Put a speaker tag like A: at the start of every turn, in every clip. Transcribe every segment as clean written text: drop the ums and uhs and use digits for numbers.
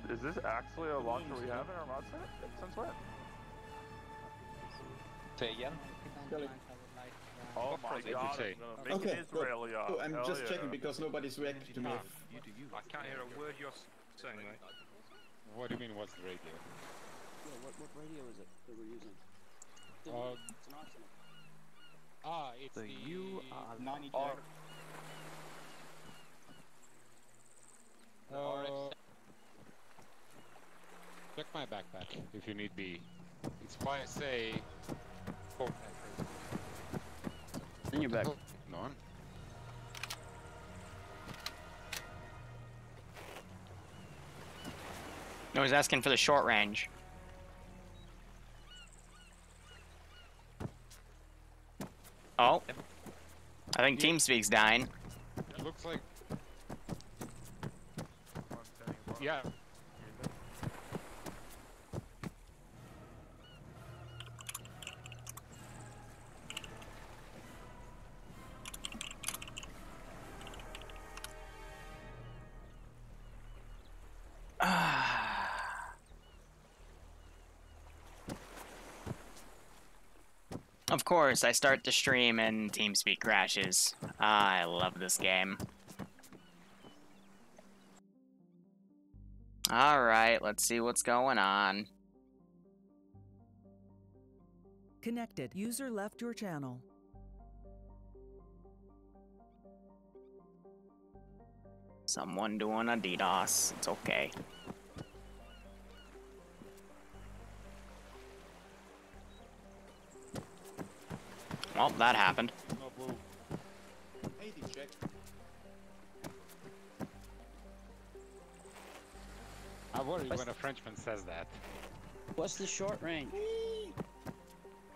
A: Is this actually a launcher we have in our mod set? Since when?
B: Say again?
A: Oh my god, I'm gonna make an Israeli yacht.
C: Oh, I'm just checking because nobody's reacted to me.
B: I can't hear a word you're saying, mate.
D: What do you mean, what's the radio?
E: Yeah, what radio is it that we're using? It's an Arsenal.
D: It's
F: the
C: UR90.
D: Check my backpack if you need be. It's YSA. Oh.
F: In your back.
D: No.
G: No, he's asking for the short range. Oh. I think TeamSpeak's dying.
D: Looks like. Yeah.
G: Of course, I start the stream and TeamSpeak crashes. I love this game. Alright, let's see what's going on.
H: Connected. User left your channel.
G: Someone doing a DDoS. It's okay. Well, that happened.
D: I worry when a Frenchman says that.
E: What's the short range?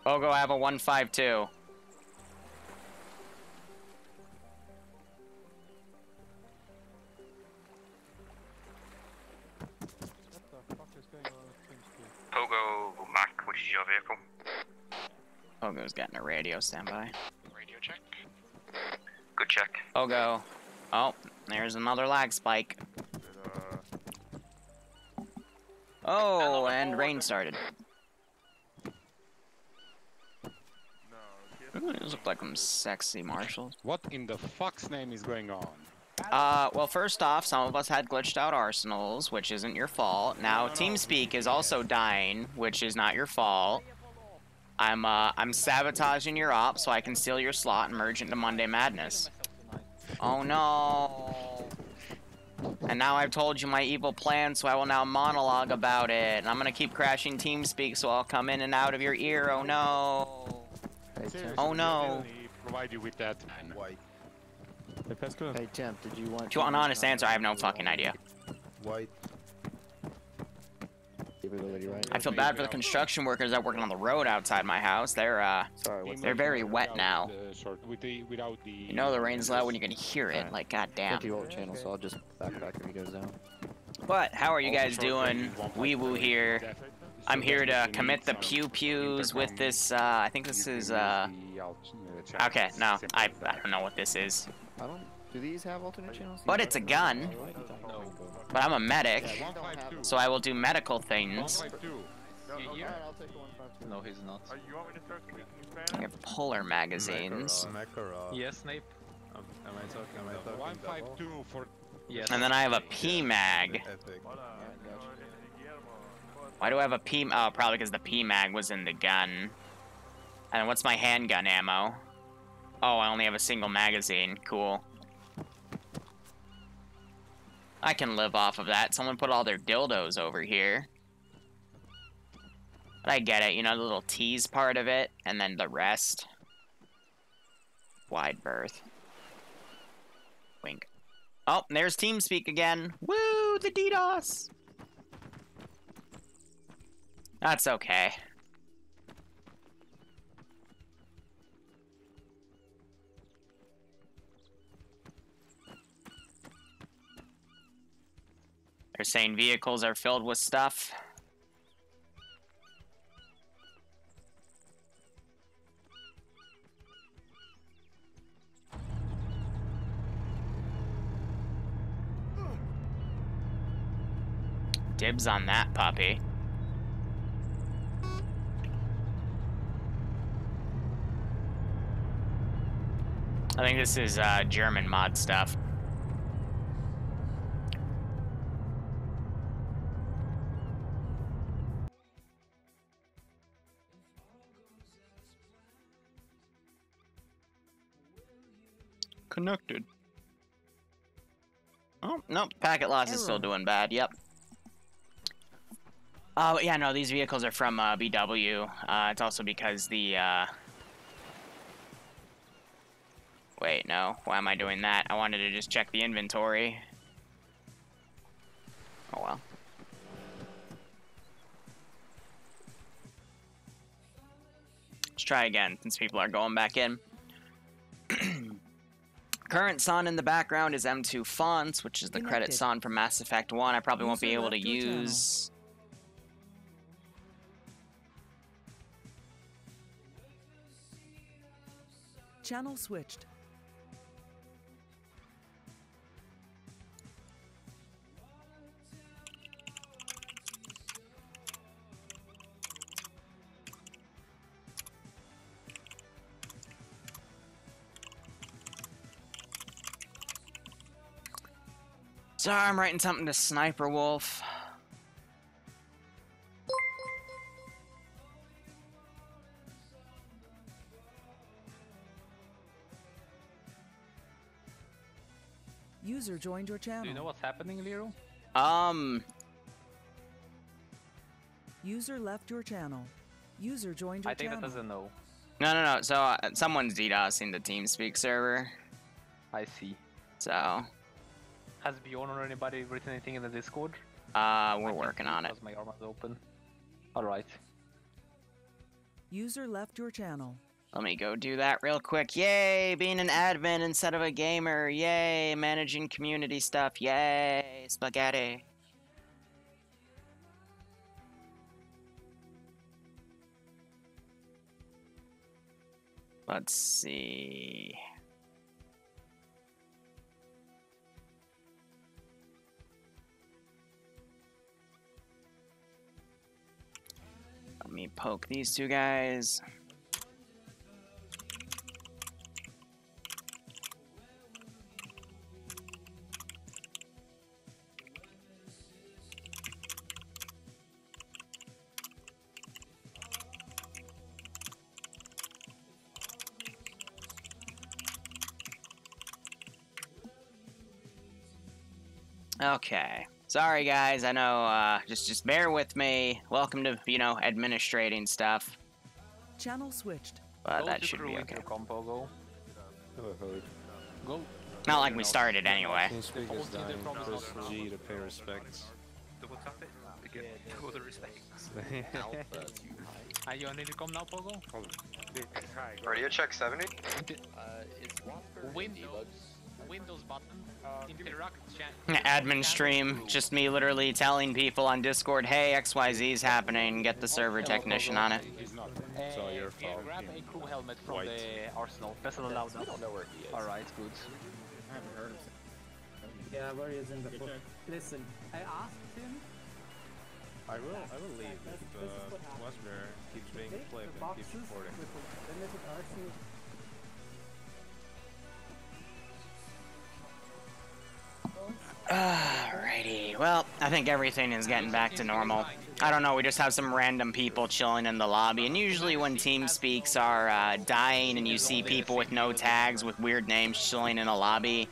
G: Bogo, I have a 152.
B: Pogo, Mac, which is your vehicle?
G: Pogo's getting a radio standby.
B: Radio check. Good check.
G: Pogo. Oh, there's another lag spike. Oh, and rain started. Ooh, those look like some sexy marshals.
D: What in the fuck's name is going on?
G: Well, first off, some of us had glitched out arsenals, which isn't your fault. Now, TeamSpeak is also dying, which is not your fault. I'm sabotaging your op so I can steal your slot and merge into Monday Madness. Oh no. And now I've told you my evil plan, so I will now monologue about it. And I'm gonna keep crashing TeamSpeak, so I'll come in and out of your ear. Oh no. Oh no.
D: Provide you with that.
F: Hey Temp, did you want?
G: If you want an honest answer, I have no fucking idea.
F: White.
G: I feel bad for the construction workers that are working on the road outside my house. They're very wet now. You know the rain's loud when you can hear it. Like, goddamn.
F: 50 volt channel, so I'll just backpack if he goes down.
G: But how are you guys doing? Wee Woo here. I'm here to commit the pew-pews with this, I think this is, okay, no, I don't know what this is.
F: Do these have alternate channels?
G: But it's a gun. But I'm a medic, so I will do medical things.
B: No, he's not.
G: I have puller magazines.
B: Yes, Snape. Am I talking about
D: 152 for...
B: Yes.
G: And then I have a P-mag. Why do I have a P? Oh, probably because the P-mag was in the gun. And what's my handgun ammo? Oh, I only have a single magazine. Cool. I can live off of that. Someone put all their dildos over here. But I get it, you know, the little tease part of it, and then the rest. Wide berth. Wink. Oh, there's TeamSpeak again. Woo, the DDoS! That's okay. They're saying vehicles are filled with stuff. Dibs on that puppy. I think this is German mod stuff. Connected. Oh, nope. Packet loss is still doing bad. Yep. Oh, yeah, no, these vehicles are from BW. It's also because the, Wait, no. Why am I doing that? I wanted to just check the inventory. Oh, well. Let's try again, since people are going back in. Current SON in the background is M2 Fonts, which is the credit SON from Mass Effect 1. I probably won't be able to use...
H: Channel switched.
G: Sorry, I'm writing something to Sniper Wolf.
H: User joined your channel.
B: Do you know what's happening, Liru?
H: User left your channel. User joined your
B: I think
H: channel.
B: that doesn't know.
G: No. So, someone's DDoSing the TeamSpeak server.
B: I see.
G: So...
B: Has Bjorn or anybody written anything in the Discord?
G: We're working on it.
B: Because my armor's open. Alright.
H: User left your channel.
G: Let me go do that real quick. Yay, being an admin instead of a gamer. Yay, managing community stuff. Yay, spaghetti. Let's see. Let me poke these two guys. Okay. Sorry guys, I know, just bear with me. Welcome to, you know, administrating stuff.
H: Channel switched.
G: But that should be okay.
B: Compo, go. Go.
G: Not like we started anyway.
I: TeamSpeak is dying. Press G to pay respects.
B: Double tap it to get all the respects. Are you on intercom now, Pogo?
J: Radio check 70.
B: Windows button. Interact chat.
G: Admin stream, just me literally telling people on Discord, hey, XYZ is happening, get the server technician on it.
D: He's not. It's all your fault.
B: Grab a crew helmet from the arsenal. Press it aloud. I don't know where he is. Alright, good.
C: I haven't heard of him.
E: Yeah, where he is in the book. Listen, I asked him.
I: I will leave if Westner keeps being flipped and keeps reporting.
G: Alrighty, well, I think everything is getting back to normal. I don't know, we just have some random people chilling in the lobby, and usually when TeamSpeaks are dying and you see people with no tags with weird names chilling in a lobby,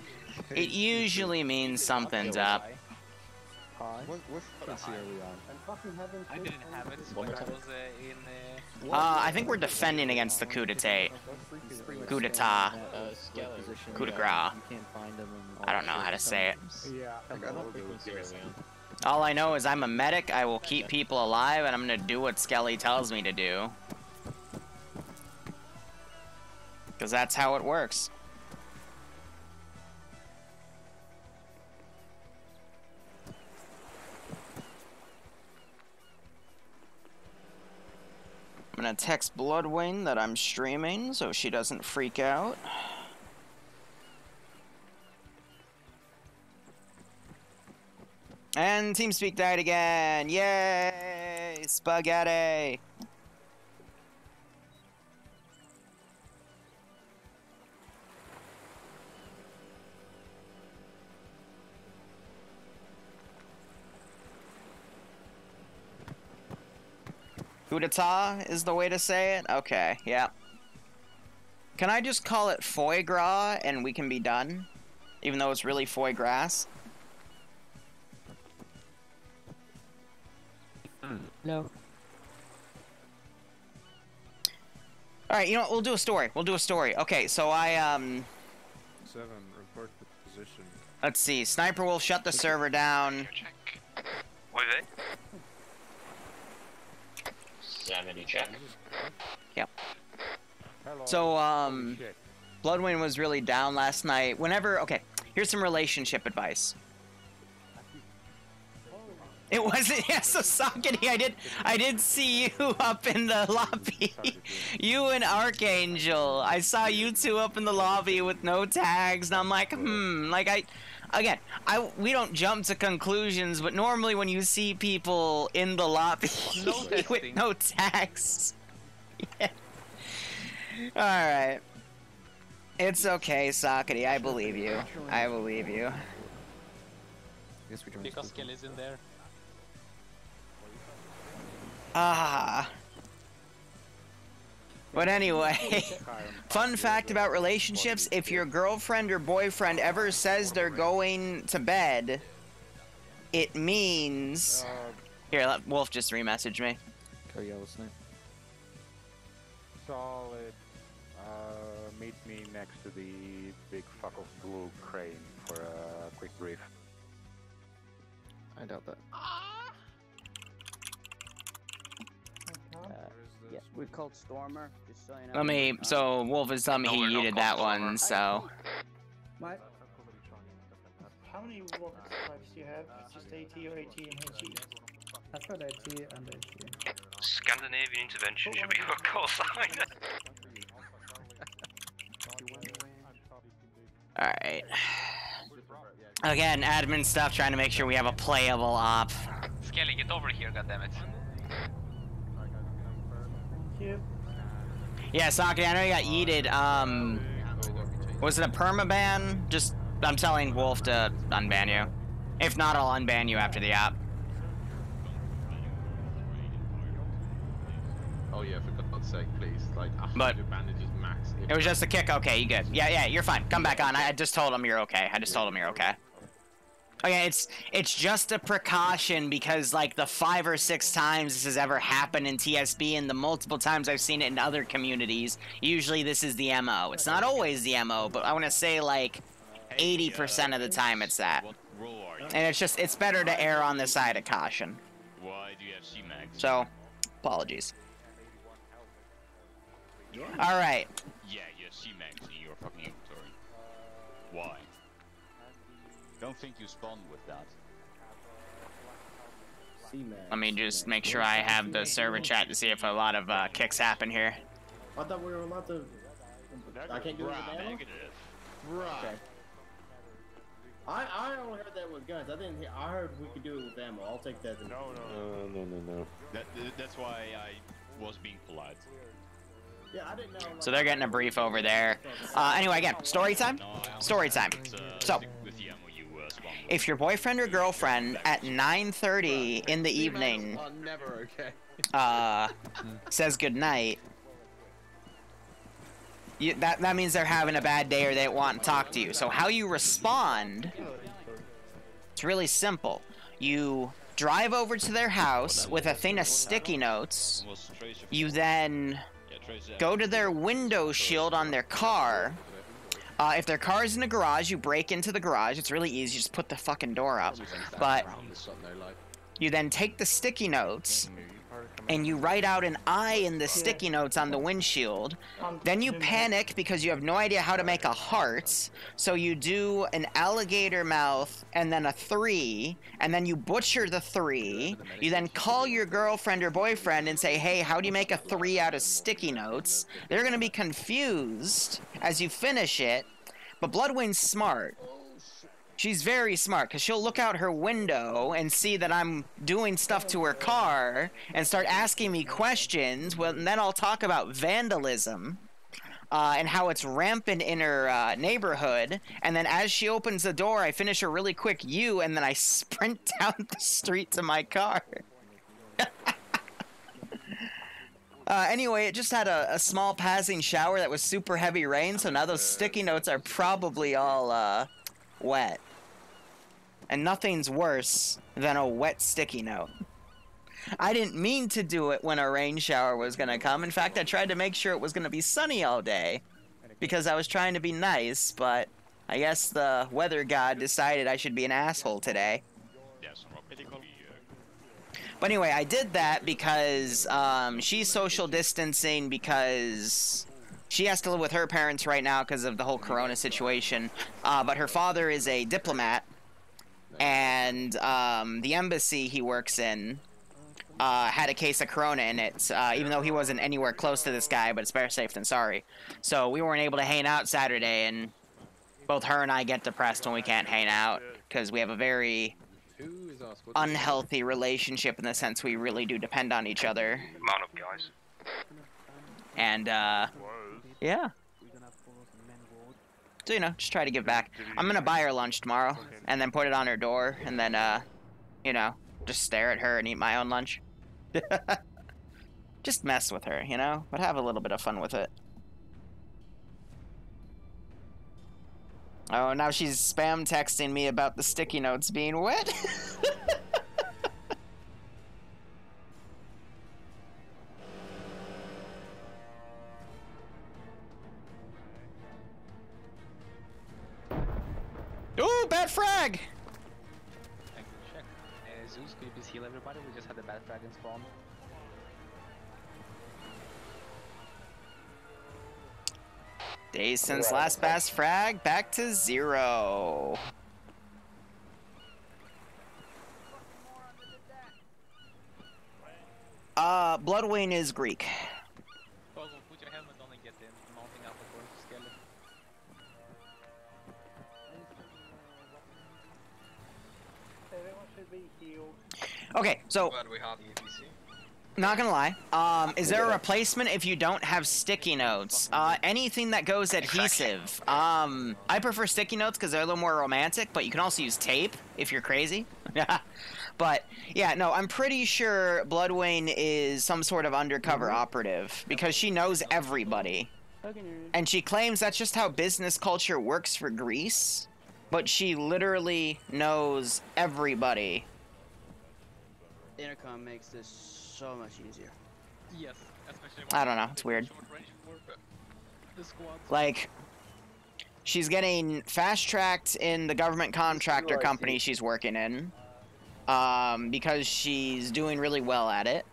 G: it usually means something's up.
F: What frequency are we on?
B: I didn't have it when I was in...
G: I think we're defending against the coup d'etat. Coup d'etat. Coup de grace. I don't know how to say it. All I know is I'm a medic, I will keep people alive, and I'm gonna do what Skelly tells me to do. Because that's how it works. I'm gonna text Bloodwing that I'm streaming so she doesn't freak out. And TeamSpeak died again. Yay! Spaghetti! Coup d'etat is the way to say it? Okay, yeah. Can I just call it foie gras and we can be done? Even though it's really foie gras?
E: No.
G: Alright, you know what? We'll do a story. We'll do a story. Okay, so
I: 7, report the position.
G: let's see. Sniper Wolf shut the server down.
J: What is it?
K: 70 check.
G: Yep. So, Bloodwind was really down last night. Okay, here's some relationship advice. It wasn't, yeah, so Sockety, I did see you up in the lobby. You and Archangel. I saw you two up in the lobby with no tags, and I'm like, like we don't jump to conclusions, but normally when you see people in the lobby with no tags. Yeah. Alright. It's okay, Sockety, I believe you. I believe you.
B: Because Kelly's in there.
G: Ah. But anyway, fun fact about relationships, if your girlfriend or boyfriend ever says they're going to bed, it means... Here, let Wolf just remessage me.
F: Oh, yeah, listening.
D: Solid. Meet me next to the big fuck of blue crane for a quick brief.
F: I doubt that.
E: Yeah, we called Stormer, just so you know.
G: Let me, so Wolf is telling me he yeeted that one, so.
C: What? How many walk types do you have? Just AT or AT and HE? I've got AT and HE.
J: Scandinavian intervention should be your call sign.
G: Alright. Again, admin stuff, trying to make sure we have a playable op.
B: Skelly, get over here, goddammit.
G: Yeah, Sockety, I know you got yeeted. Was it a permaban? Just, I'm telling Wolf to unban you. If not, I'll unban you after the op.
I: Oh yeah, for God's sake, please. Like,
G: But
I: bandages max.
G: it was just a kick. Okay, you good? Yeah, you're fine. Come back on. I just told him you're okay. I just told him you're okay. Okay, it's just a precaution because like the 5 or 6 times this has ever happened in TSB and the multiple times I've seen it in other communities, usually this is the MO. It's not always the MO, but I want to say like 80% of the time it's that. And it's better to err on the side of caution.
K: Why do you have C-Mags?
G: So, apologies. Alright.
K: Yeah, you have C-Mags in your fucking inventory. Why? Don't think you spawned with that.
G: Let me just make sure I have the server chat to see if a lot of kicks happen here.
C: I thought we were allowed to... I can't do it with ammo?
K: Negative.
C: Right. Okay. I only heard that with guns. I didn't hear... I heard we could do it with ammo. I'll take that.
K: No. That's why I was being polite.
C: Yeah, I didn't know. Like,
G: So they're getting a brief over there. Anyway, again, story time? Story time. So, if your boyfriend or girlfriend at 9:30 in the evening says goodnight, that means they're having a bad day or they want to talk to you. So how you respond, it's really simple. You drive over to their house with a thing of sticky notes. You then go to their window shield on their car. If their car is in a garage, you break into the garage. It's really easy. You just put the fucking door up. But you then take the sticky notes and you write out an I in the sticky notes on the windshield. Then you panic because you have no idea how to make a heart. So you do an alligator mouth and then a 3, and then you butcher the 3. You then call your girlfriend or boyfriend and say, hey, how do you make a 3 out of sticky notes? They're going to be confused as you finish it, but Bloodwind's smart. She's very smart, because she'll look out her window and see that I'm doing stuff to her car and start asking me questions. Well, and then I'll talk about vandalism and how it's rampant in her neighborhood. And then as she opens the door, I finish a really quick U, and then I sprint down the street to my car. Anyway, it just had a small passing shower that was super heavy rain, so now those sticky notes are probably all wet. And nothing's worse than a wet sticky note. I didn't mean to do it when a rain shower was gonna come. In fact, I tried to make sure it was gonna be sunny all day, because I was trying to be nice, but I guess the weather god decided I should be an asshole today. But anyway, I did that because she's social distancing because she has to live with her parents right now because of the whole corona situation. But her father is a diplomat, and the embassy he works in had a case of corona in it, even though he wasn't anywhere close to this guy, but it's better safe than sorry. So we weren't able to hang out Saturday, and both her and I get depressed when we can't hang out because we have a very unhealthy relationship in the sense we really do depend on each other.
J: Amount of guys.
G: And, yeah. So, you know, just try to give back. I'm gonna buy her lunch tomorrow, and then put it on her door, and then, you know, just stare at her and eat my own lunch. Just mess with her, you know? But have a little bit of fun with it. Oh, now she's spam texting me about the sticky notes being wet. Ooh, bad frag!
B: Zeus, could you please heal everybody? We just had the bad dragon spawn.
G: Days since last bass frag, back to 0. Bloodwing is Greek.
B: Put your helmet on and get in. Mounting up according to skeleton.
G: Okay, so not gonna lie. Is there a replacement if you don't have sticky notes? Anything that goes adhesive. I prefer sticky notes because they're a little more romantic, but you can also use tape if you're crazy. But yeah, no, I'm pretty sure Bloodwing is some sort of undercover operative because she knows everybody, and she claims that's just how business culture works for Greece. But she literally knows everybody.
E: Intercom makes this so much easier.
B: Yes, especially
G: I don't know, it's weird. Like, she's getting fast-tracked in the government contractor company she's working in, because she's doing really well at it.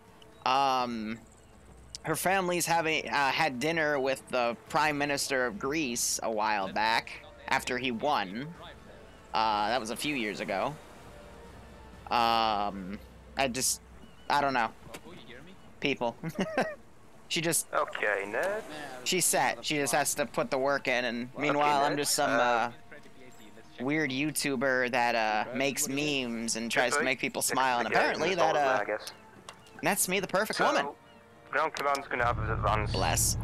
G: Her family's having had dinner with the Prime Minister of Greece a while back after he won. That was a few years ago. I don't know. People. She just...
J: Okay, Ned.
G: She's set. She just has to put the work in, and meanwhile, I'm just some, weird YouTuber that, makes memes and tries to make people smile, and apparently that's me, the perfect woman.
J: Ground command's gonna have his advance.
G: Bless.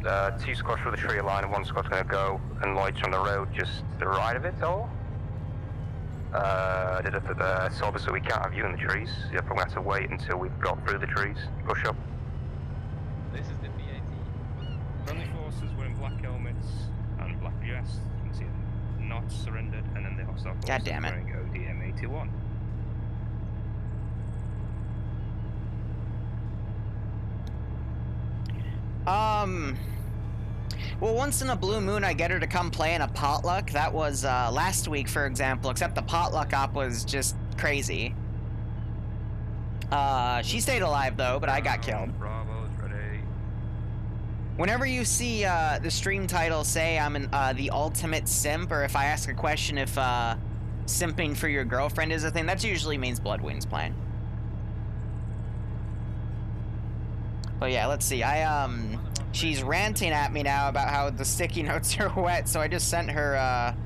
J: 2 squads for the tree line, and 1 squad's gonna go and light on the road just to the right of it all. So obviously we can't have you in the trees. You're probably have to wait until we've got through the trees. Push up.
B: This is the VAT.
L: Friendly forces were in black helmets and black vests. You can see them not surrendered, and then the hostile forces
G: God damn it.
L: wearing ODM 81.
G: Well, once in a blue moon, I get her to come play in a potluck. That was, last week, for example, except the potluck op was just crazy. She stayed alive, though, but I got killed.
L: Bravo's ready.
G: Whenever you see, the stream title say I'm the ultimate simp, or if I ask a question if, simping for your girlfriend is a thing, that usually means Bloodwing's playing. But yeah, let's see. She's ranting at me now about how the sticky notes are wet, so I just sent her,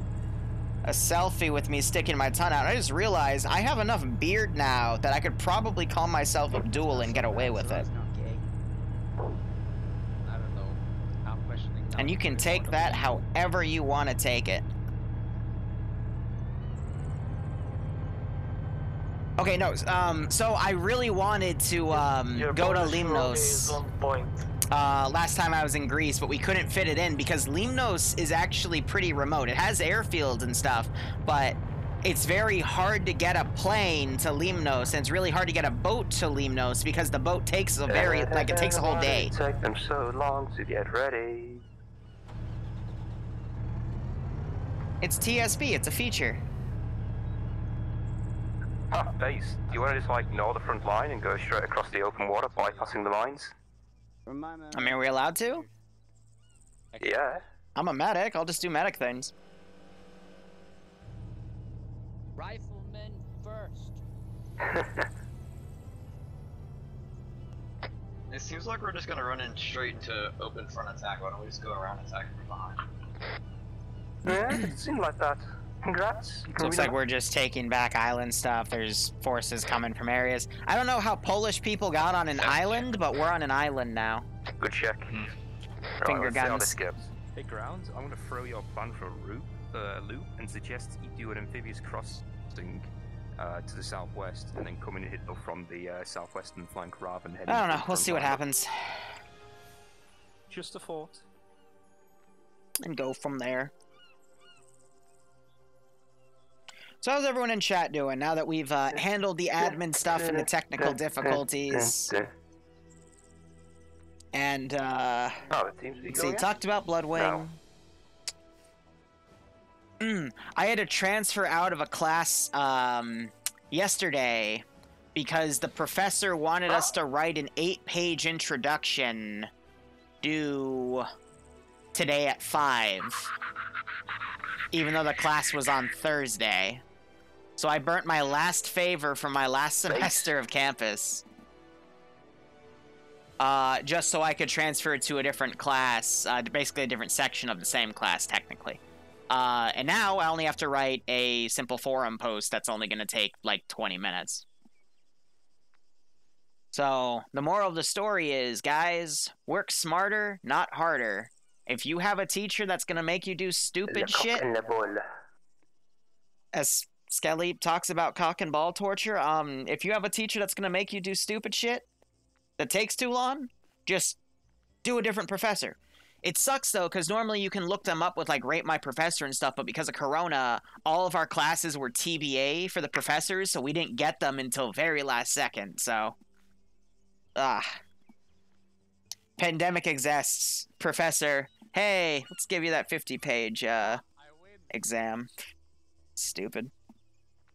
G: a selfie with me sticking my tongue out. I just realized I have enough beard now that I could probably call myself Abdul and get away with it.
B: I don't know. I'm questioning.
G: And you can take that however you want to take it. Okay, no, so I really wanted to, go to Limnos, last time I was in Greece, but we couldn't fit it in because Limnos is actually pretty remote. It has airfields and stuff, but it's very hard to get a plane to Limnos, and it's really hard to get a boat to Limnos because the boat takes a it takes a whole day.
J: Take them so long to get ready.
G: It's TSB, it's a feature.
J: Ah, base. Do you want to just like ignore the front line and go straight across the open water, bypassing the lines?
G: I mean, are we allowed to?
J: Yeah.
G: I'm a medic, I'll just do medic things.
E: Riflemen first.
M: It seems like we're just gonna run in straight to open front attack. Why don't we just go around attacking from behind?
J: Yeah, it seemed like that. Congrats.
G: Looks like we're just taking back island stuff. There's forces coming from areas. I don't know how Polish people got on an island, but we're on an island now.
J: Good check.
G: Finger guns.
L: Hey, Grounds, I'm gonna throw your plan for a loop and suggest you do an amphibious crossing to the southwest and then come in and hit them from the southwestern flank rather than heading.
G: I don't know. We'll see what happens.
L: Just a thought.
G: And go from there. So how's everyone in chat doing now that we've handled the admin stuff and the technical difficulties? And, let's see, talked about Bloodwing. I had to transfer out of a class, yesterday because the professor wanted us to write an 8-page introduction due today at 5. Even though the class was on Thursday. So I burnt my last favor from my last semester of campus. Just so I could transfer to a different class, basically a different section of the same class, technically. And now I only have to write a simple forum post that's only going to take, like, 20 minutes. So, the moral of the story is, guys, work smarter, not harder. If you have a teacher that's going to make you do stupid shit, as Skelly talks about cock and ball torture, if you have a teacher that's going to make you do stupid shit that takes too long, just do a different professor. It sucks, though, because normally you can look them up with, like, Rate My Professor and stuff, but because of Corona, all of our classes were TBA for the professors, so we didn't get them until very last second, so... Pandemic exists. Professor, hey, let's give you that 50-page, exam. Stupid.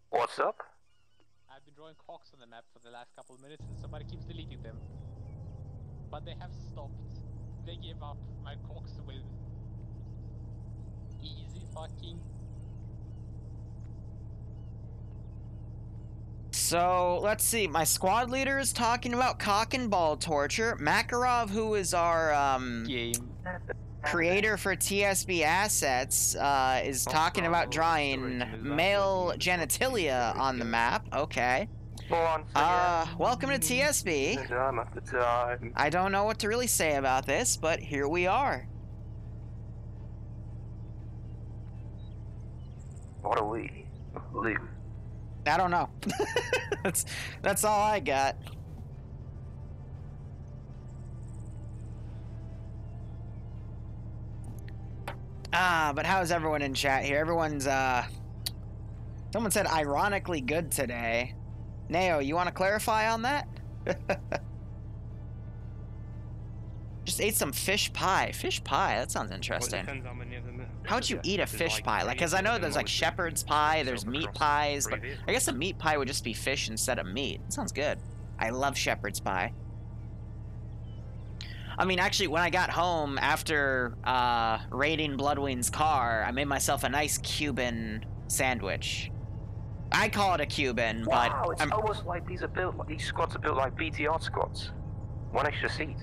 J: What's up?
B: I've been drawing cocks on the map for the last couple of minutes and somebody keeps deleting them. But they have stopped. They gave up my cocks with easy fucking...
G: So, let's see. My squad leader is talking about cock and ball torture. Makarov, who is our, creator for TSB assets, is talking about drawing male genitalia on the map. Okay. Welcome to TSB. I don't know what to really say about this, but here we are.
J: What are we? Liru.
G: I don't know. That's all I got. But how's everyone in chat here? Everyone's, someone said ironically good today. Neo, you want to clarify on that? Just ate some fish pie. Fish pie, that sounds interesting. How'd you eat a fish pie? Like, because I know there's, like, shepherd's pie, there's meat pies, but I guess a meat pie would just be fish instead of meat. That sounds good. I love shepherd's pie. I mean, actually, when I got home after raiding Bloodwing's car, I made myself a nice Cuban sandwich. I call it a Cuban, but...
J: Wow, it's almost like these squads are built like BTR squads. One extra seat.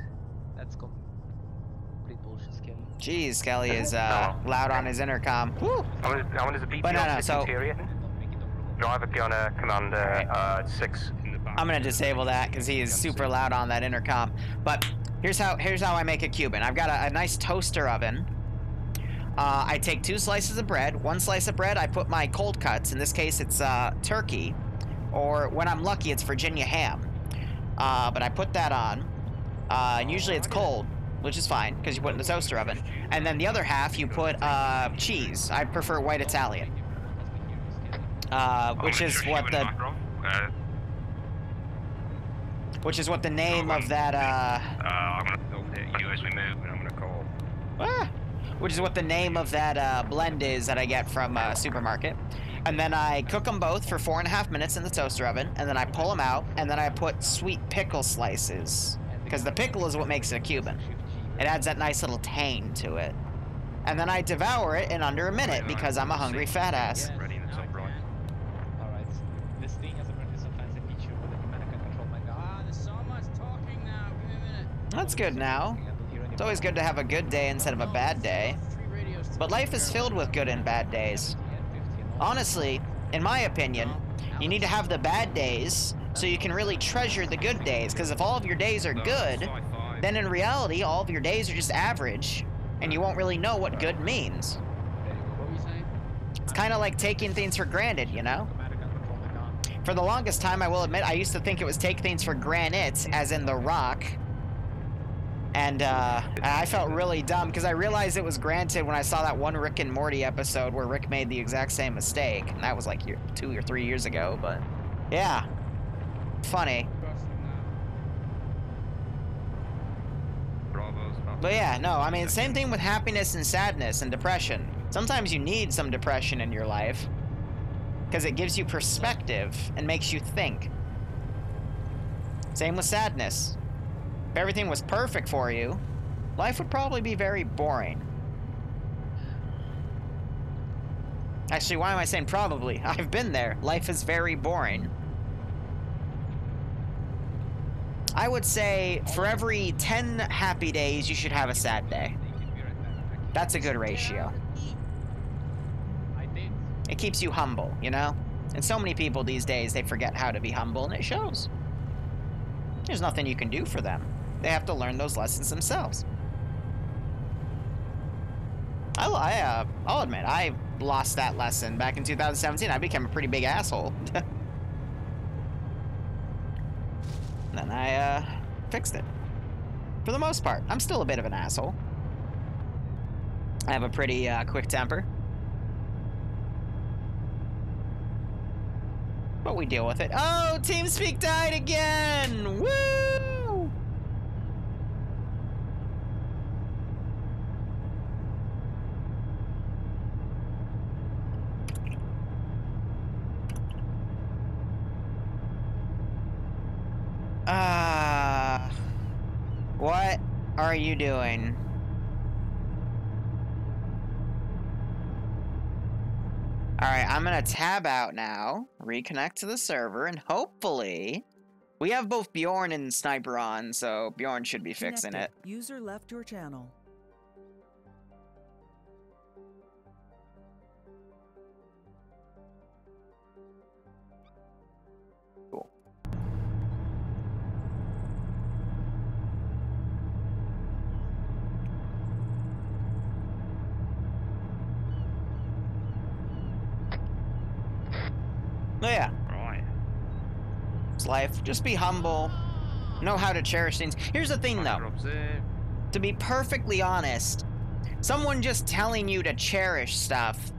B: That's complete bullshit, Skelly.
G: Jeez, Kelly is loud on his intercom. Woo!
J: How many is the BP
G: But
J: on
G: no, so
J: interior? Driver Gunner, Commander 6 in the back.
G: I'm gonna disable that because he is super loud on that intercom. But here's how I make a Cuban. I've got a nice toaster oven. I take 2 slices of bread. 1 slice of bread, I put my cold cuts. In this case, it's turkey, or when I'm lucky, it's Virginia ham. But I put that on, and usually it's cold, which is fine because you put it in the toaster oven. And then the other half, you put cheese. I prefer white Italian, which is what the name of that.
J: I'm gonna hit you as we move, and I'm gonna call.
G: Which is what the name of that blend is that I get from a supermarket. And then I cook them both for 4.5 minutes in the toaster oven, and then I pull them out, and then I put sweet pickle slices, because the pickle is what makes it a Cuban. It adds that nice little tang to it. And then I devour it in under a minute, because I'm a hungry fat ass.
B: Alright, this thing has apparently some fancy feature where the commander can control my gun.
E: There's so much talking now, give me a minute.
G: That's good now. It's always good to have a good day instead of a bad day. But life is filled with good and bad days. Honestly, in my opinion, you need to have the bad days so you can really treasure the good days. Because if all of your days are good, then in reality, all of your days are just average, and you won't really know what good means.
E: What were you saying?
G: It's kind of like taking things for granted, you know? For the longest time, I will admit, I used to think it was take things for granite, as in The Rock. And I felt really dumb because I realized it was granted when I saw that one Rick and Morty episode where Rick made the exact same mistake. And that was like 2 or 3 years ago, but yeah. Funny. But yeah, no, I mean, same thing with happiness and sadness and depression. Sometimes you need some depression in your life because it gives you perspective and makes you think. Same with sadness. If everything was perfect for you, life would probably be very boring. Actually, why am I saying probably? I've been there. Life is very boring. I would say for every 10 happy days, you should have a sad day. That's a good ratio. It keeps you humble, you know? And so many people these days, they forget how to be humble, and it shows. There's nothing you can do for them. They have to learn those lessons themselves. I'll admit, I lost that lesson back in 2017. I became a pretty big asshole. Then I fixed it. For the most part, I'm still a bit of an asshole. I have a pretty quick temper. But we deal with it. Oh, TeamSpeak died again! Woo! What are you doing? Alright, I'm gonna tab out now, reconnect to the server, and hopefully... We have both Bjorn and Sniper on, so Bjorn should be fixing it.
H: User left your channel.
G: Cool. Oh yeah.
J: Right.
G: It's life. Just be humble. Know how to cherish things. Here's the thing, though. To be perfectly honest, someone just telling you to cherish stuff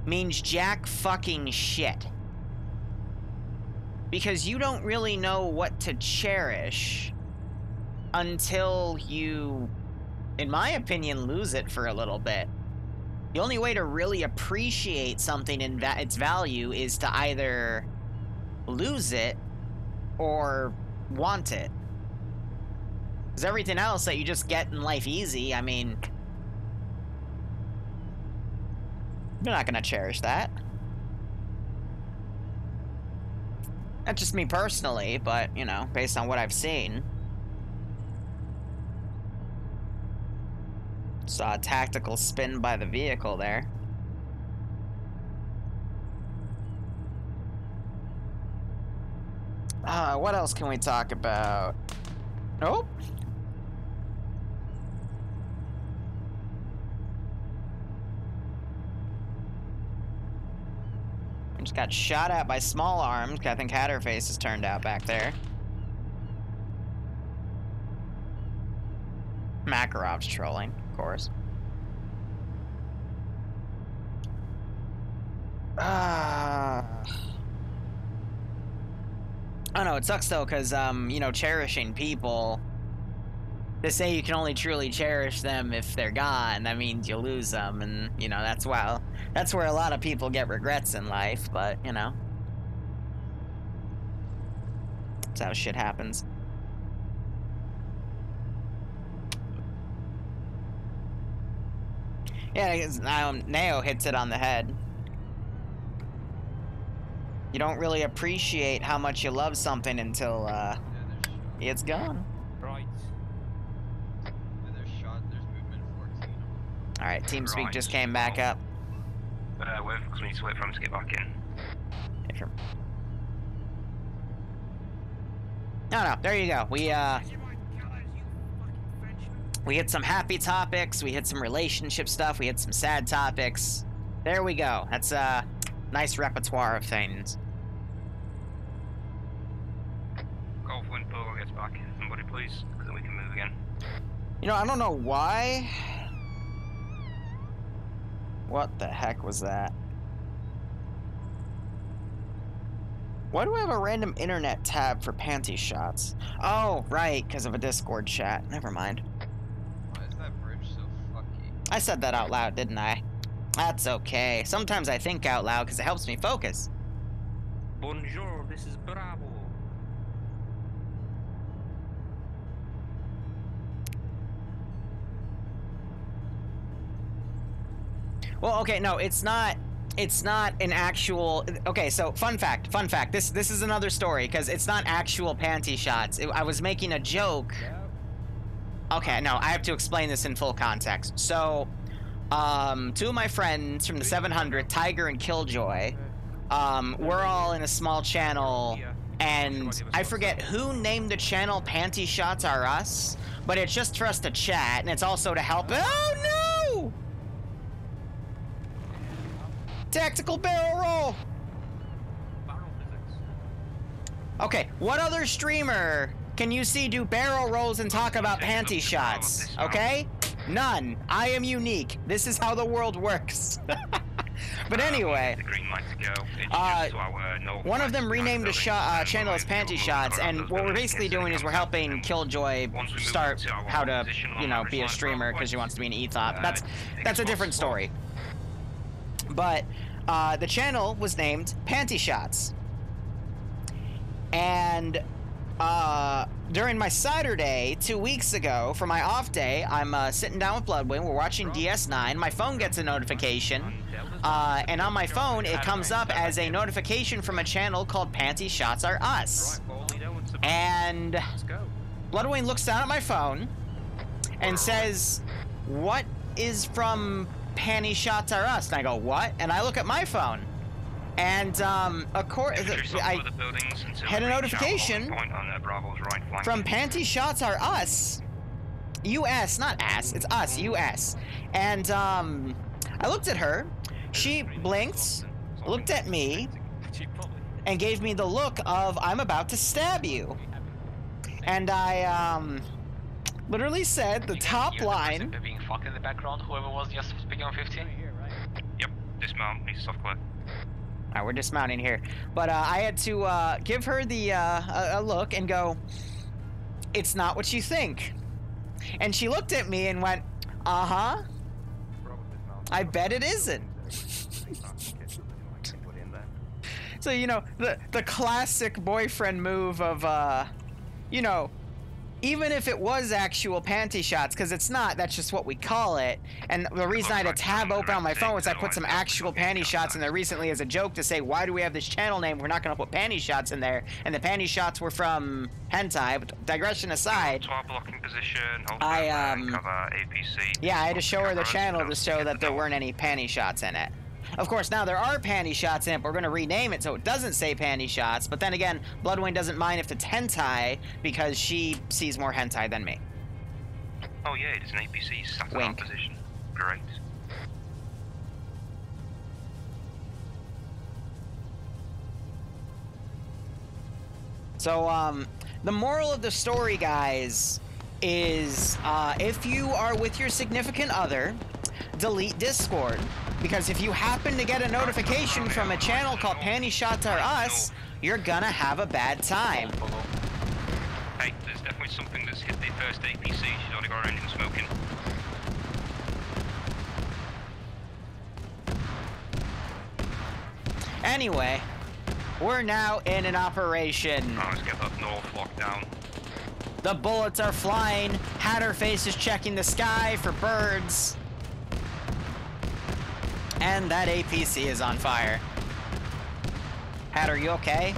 G: means jack fucking shit. Because you don't really know what to cherish until you, in my opinion, lose it for a little bit. The only way to really appreciate something in its value is to either lose it or want it. Because everything else that you just get in life easy, I mean, you're not gonna cherish that. That's just me personally, but, you know, based on what I've seen. Saw a tactical spin by the vehicle there. What else can we talk about? Nope. Just got shot at by small arms. I think Hatterface has turned out back there. Makarov's trolling, of course. I don't know, it sucks though, because, you know, cherishing people, they say you can only truly cherish them if they're gone. That means you lose them, and, you know, that's where a lot of people get regrets in life, but, you know. That's how shit happens. Yeah, Neo hits it on the head. You don't really appreciate how much you love something until, it's gone.
L: Right.
M: There's shot, there's movement 14.
G: Alright, TeamSpeak just came back up.
L: Wait, because we need to wait for him to get back in.
G: Yeah, sure. No, there you go. We hit some happy topics, we hit some relationship stuff, we hit some sad topics. There we go. That's a nice repertoire of things.
L: Go when Pogo gets back. Somebody please, because then we can move again.
G: You know, I don't know why. What the heck was that? Why do I have a random internet tab for panty shots? Oh, right, because of a Discord chat. Never mind.
M: Why is that bridge so fucky?
G: I said that out loud, didn't I? That's okay. Sometimes I think out loud because it helps me focus.
L: Bonjour, this is Bravo.
G: Well, okay, no, it's not an actual. Okay, so fun fact. This is another story because it's not actual panty shots. I was making a joke. Okay, no, I have to explain this in full context. So, two of my friends from the 700, Tiger and Killjoy, we're all in a small channel, and I forget who named the channel Panty Shots Are Us, but it's just for us to chat, and it's also to help. Oh no! Tactical barrel roll! Okay, what other streamer can you see do barrel rolls and talk about panty shots? Okay? None. I am unique. This is how the world works. But anyway, one of them renamed the channel as Panty Shots, and what we're basically doing is we're helping Killjoy start how to, you know, be a streamer because she wants to be an ETHOP. That's a different story. But the channel was named Panty Shots. And during my Saturday 2 weeks ago, for my off day, I'm sitting down with Bloodwing, we're watching DS9, my phone gets a notification, and on my phone it comes up as a notification from a channel called Panty Shots Are Us. And Bloodwing looks down at my phone and says, "What is from Panty Shots Are Us?" And I go, "What?" And I look at my phone. And, of course, I had a notification from Panty Shots Are Us. US, not ass, it's us, US. And, I looked at her, she blinked, looked at me, and gave me the look of, "I'm about to stab you." And I, literally said the top line.
B: Being fucked in the background, whoever was just speaking on 15?
L: Yep, dismount, need soft clear.
G: Alright, we're dismounting here. But I had to give her the a look and go, "It's not what you think." And she looked at me and went, "Uh-huh. I bet it isn't." So, you know, the classic boyfriend move of, you know, even if it was actual panty shots, because it's not, that's just what we call it. And the reason I had a tab open on my phone was I put some actual panty shots in there recently as a joke to say, why do we have this channel name? We're not going to put panty shots in there. And the panty shots were from hentai. But digression aside,
J: blocking position, hold
G: cover,
J: APC.
G: yeah, I had to show her the channel to show that there weren't any panty shots in it. Of course, now there are panty shots in it, but we're going to rename it so it doesn't say panty shots. But then again, Bloodwing doesn't mind if it's hentai because she sees more hentai than me.
J: Oh yeah, it is an APC sat in
G: Wink.
J: position. Great.
G: So, the moral of the story, guys, is if you are with your significant other, delete Discord. Because if you happen to get a notification from a channel called Panty Shots Are Us, you're gonna have a bad time.
J: Hey, there's definitely something that's hit the first APC. She's already got her engine smoking.
G: Anyway, we're now in an operation.
J: Oh, let's get that north lockdown.
G: The bullets are flying. Hatterface is checking the sky for birds. And that APC is on fire. Hatter, you okay?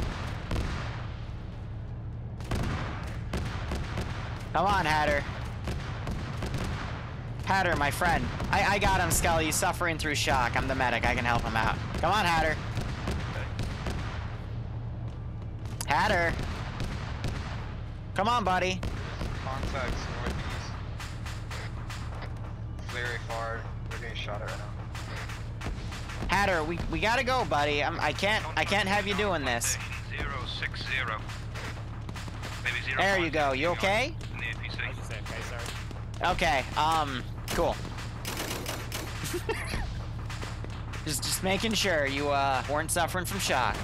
G: Come on, Hatter. Hatter, my friend. I got him, Skelly. He's suffering through shock. I'm the medic. I can help him out. Come on, Hatter. Hatter. Come on, buddy.
M: Contacts northeast. Very far. They're getting shot at right now.
G: Hatter, we gotta go, buddy. I can't have you doing this.
J: 060. Maybe 0.
G: There you go. You okay?
J: In the APC.
I: I was just saying, okay, sorry.
G: Okay. Cool. just making sure you weren't suffering from shock.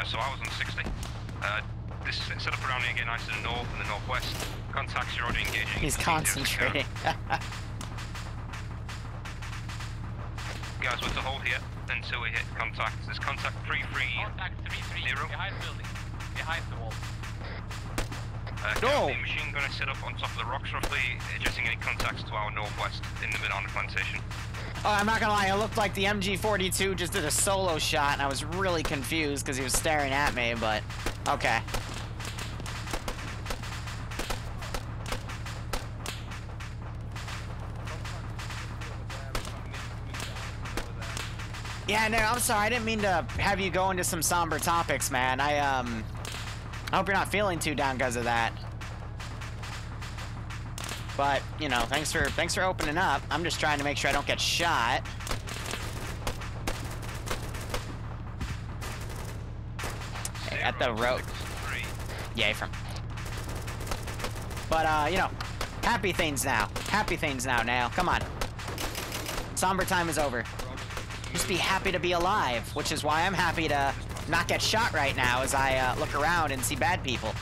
J: So I was on 60. This is set up around here, get nice to the north and the northwest. Contacts you're already engaging.
G: He's concentrating.
J: Guys, we're to hold here until we hit contacts. There's contact 330.
B: Contact 330 behind the building, behind the wall.
G: No.
J: The machine gun is set up on top of the rocks roughly, adjusting any contacts to our northwest in the mid-on plantation.
G: Oh, I'm not gonna lie, it looked like the MG42 just did a solo shot, and I was really confused because he was staring at me, but okay. Yeah, no, I'm sorry, I didn't mean to have you go into some somber topics, man. I hope you're not feeling too down because of that. But, you know, thanks for opening up. I'm just trying to make sure I don't get shot. Hey, at the road. Yay from. But, you know, happy things now. Happy things now, Nail. Come on. Somber time is over. Just be happy to be alive, which is why I'm happy to not get shot right now as I look around and see bad people.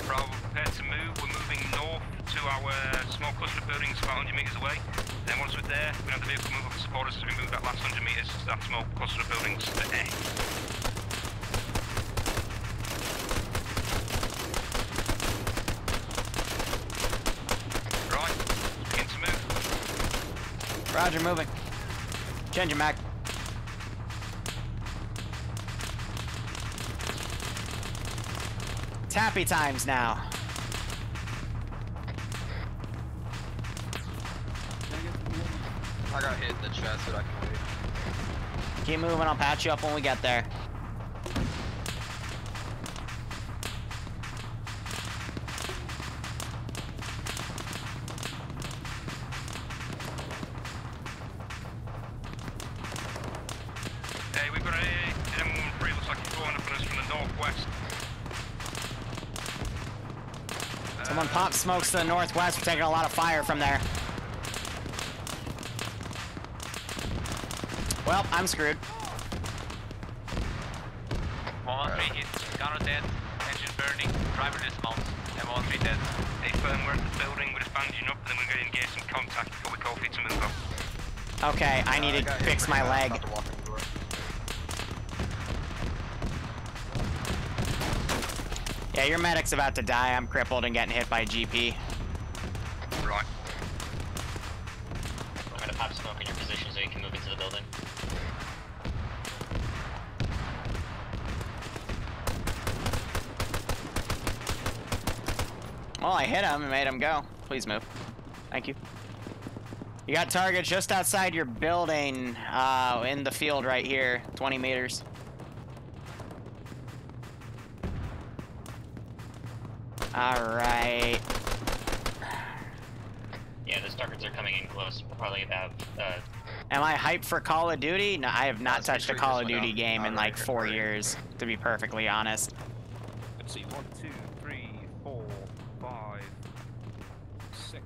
J: Bravo, prepare to move. We're moving north to our small cluster of buildings about 100 meters away. Then once we're there, we have the vehicle move up and support us as we move that last 100 meters to that small cluster of buildings to A. Right, begin to move.
G: Roger, moving. Changing mag. It's happy times now.
M: I got hit in the chest, but I can wait.
G: Keep moving, I'll patch you up when we get there.
J: Hey, we've got a M13, looks like it's blowing up on us from the northwest.
G: Someone pop smokes to the northwest. We're taking a lot of fire from there. Well, I'm screwed.
B: 113 hit. Gunner dead. Engine burning. Driver dismounts.
J: all three dead. Hey, firmware at the building, we're just bandaging up, and then we're going to engage some contact before we call for you to move up.
G: Okay, I need to fix my leg. Yeah, your medic's about to die. I'm crippled and getting hit by GP.
J: Right.
M: I'm gonna pop smoke in your position so you can move into the building.
G: Well, I hit him and made him go. Please move. Thank you. You got targets just outside your building, in the field right here, 20 meters. Alright.
M: Yeah, those targets are coming in close. Probably about,
G: Am I hyped for Call of Duty? No, I have not touched a Call of Duty game in like 4 years, to be perfectly honest.
L: Let's see, 1, 2, 3, 4, 5, 6.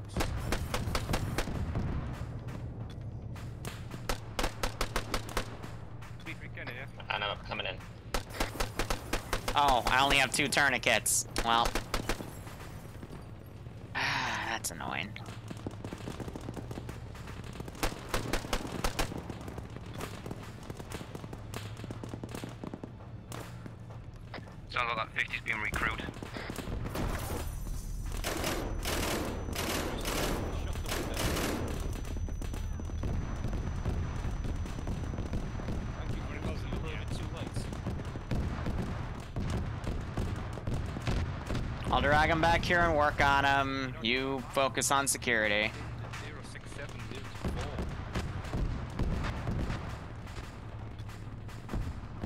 M: I know, coming in.
G: Oh, I only have 2 tourniquets. Well. That's annoying.
J: Sounds like that 50's being recruited.
G: I'll drag him back here and work on him. You focus on security.
L: 067024.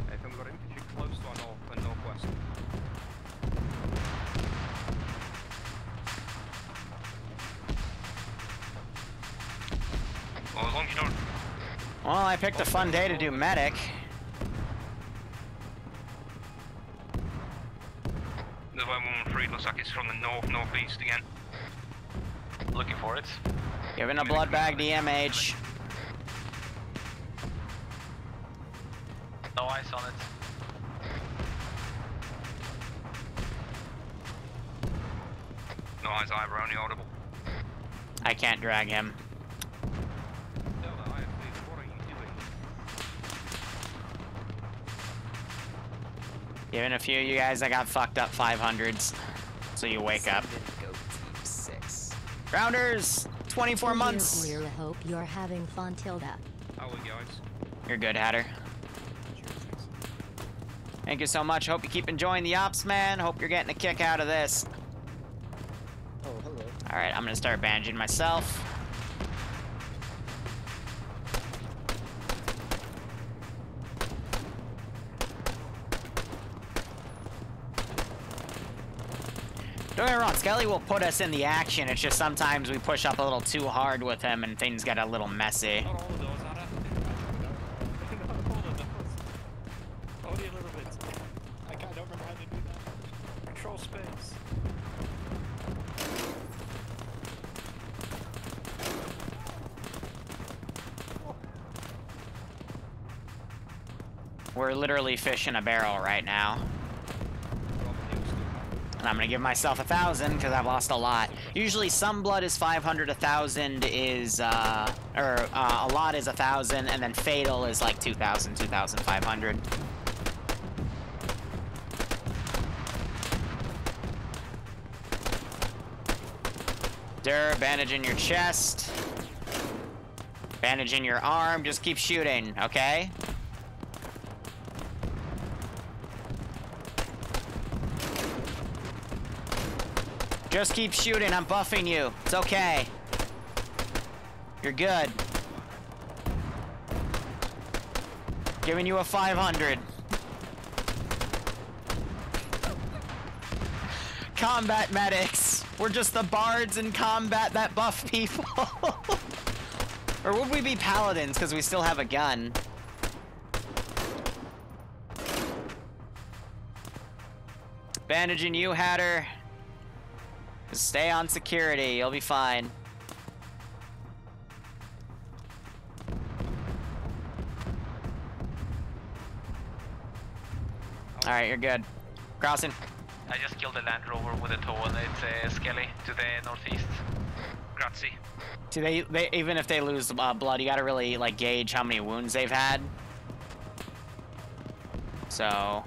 L: Hey, we've got infantry close to our north and northwest.
J: Well, as long as you don't...
G: Well, I picked a fun day to do medic.
J: The 113 looks like it's from the northeast again.
M: Looking for it.
G: Giving a blood bag to EMH.
M: No eyes on it.
J: No eyes either, only audible.
G: I can't drag him.
L: Delta, I am please, what are you doing?
G: Giving a few of you guys that got fucked up 500s. So you wake up. Rounders! 24 months!
N: We hope you're having fun, Tilda.
L: How are we, guys?
G: You're good, Hatter. Thank you so much. Hope you keep enjoying the ops, man. Hope you're getting a kick out of this.
F: Oh, hello.
G: Alright, I'm gonna start bandaging myself. Don't get me wrong, Skelly will put us in the action. It's just sometimes we push up a little too hard with him and things get a little messy.
L: Not all of those, Anna. Not all of those. Only a little bit. I don't remember how to do that. Control space.
G: We're literally fish in a barrel right now. And I'm gonna give myself 1,000 because I've lost a lot. Usually some blood is 500, 1,000 is, a lot is 1,000, and then fatal is like 2,000, 2,500. Bandage in your chest. Bandage in your arm. Just keep shooting, okay? Just keep shooting, I'm buffing you. It's okay. You're good. Giving you a 500. Combat medics. We're just the bards in combat that buff people. Or would we be paladins because we still have a gun? Bandaging you, Hatter. Just stay on security, you'll be fine. Alright, you're good. Crossing.
B: I just killed a Land Rover with a tow and it's a Skelly to the northeast.
J: Grazie.
G: See, they even if they lose blood, you gotta really like gauge how many wounds they've had. So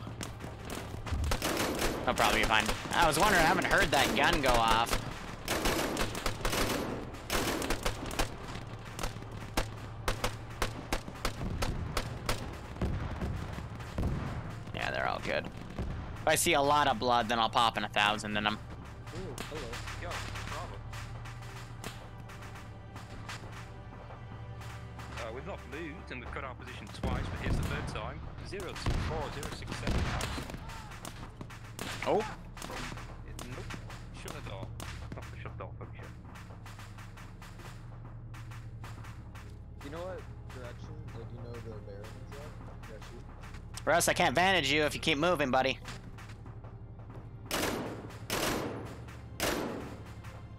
G: they'll probably be fine. I was wondering, I haven't heard that gun go off. Yeah, they're all good. If I see a lot of blood, then I'll pop in 1,000 in them.
E: Ooh, hello.
L: Yo, bravo. We've not moved and we've cut our position twice, but here's the third time. 024, 067 house.
G: Oh.
L: Nope. Shut the door. Not the shut door function.
E: You know what direction? Like, you know the bearings of? Yeah, shoot.
G: Russ, I can't vantage you if you keep moving, buddy.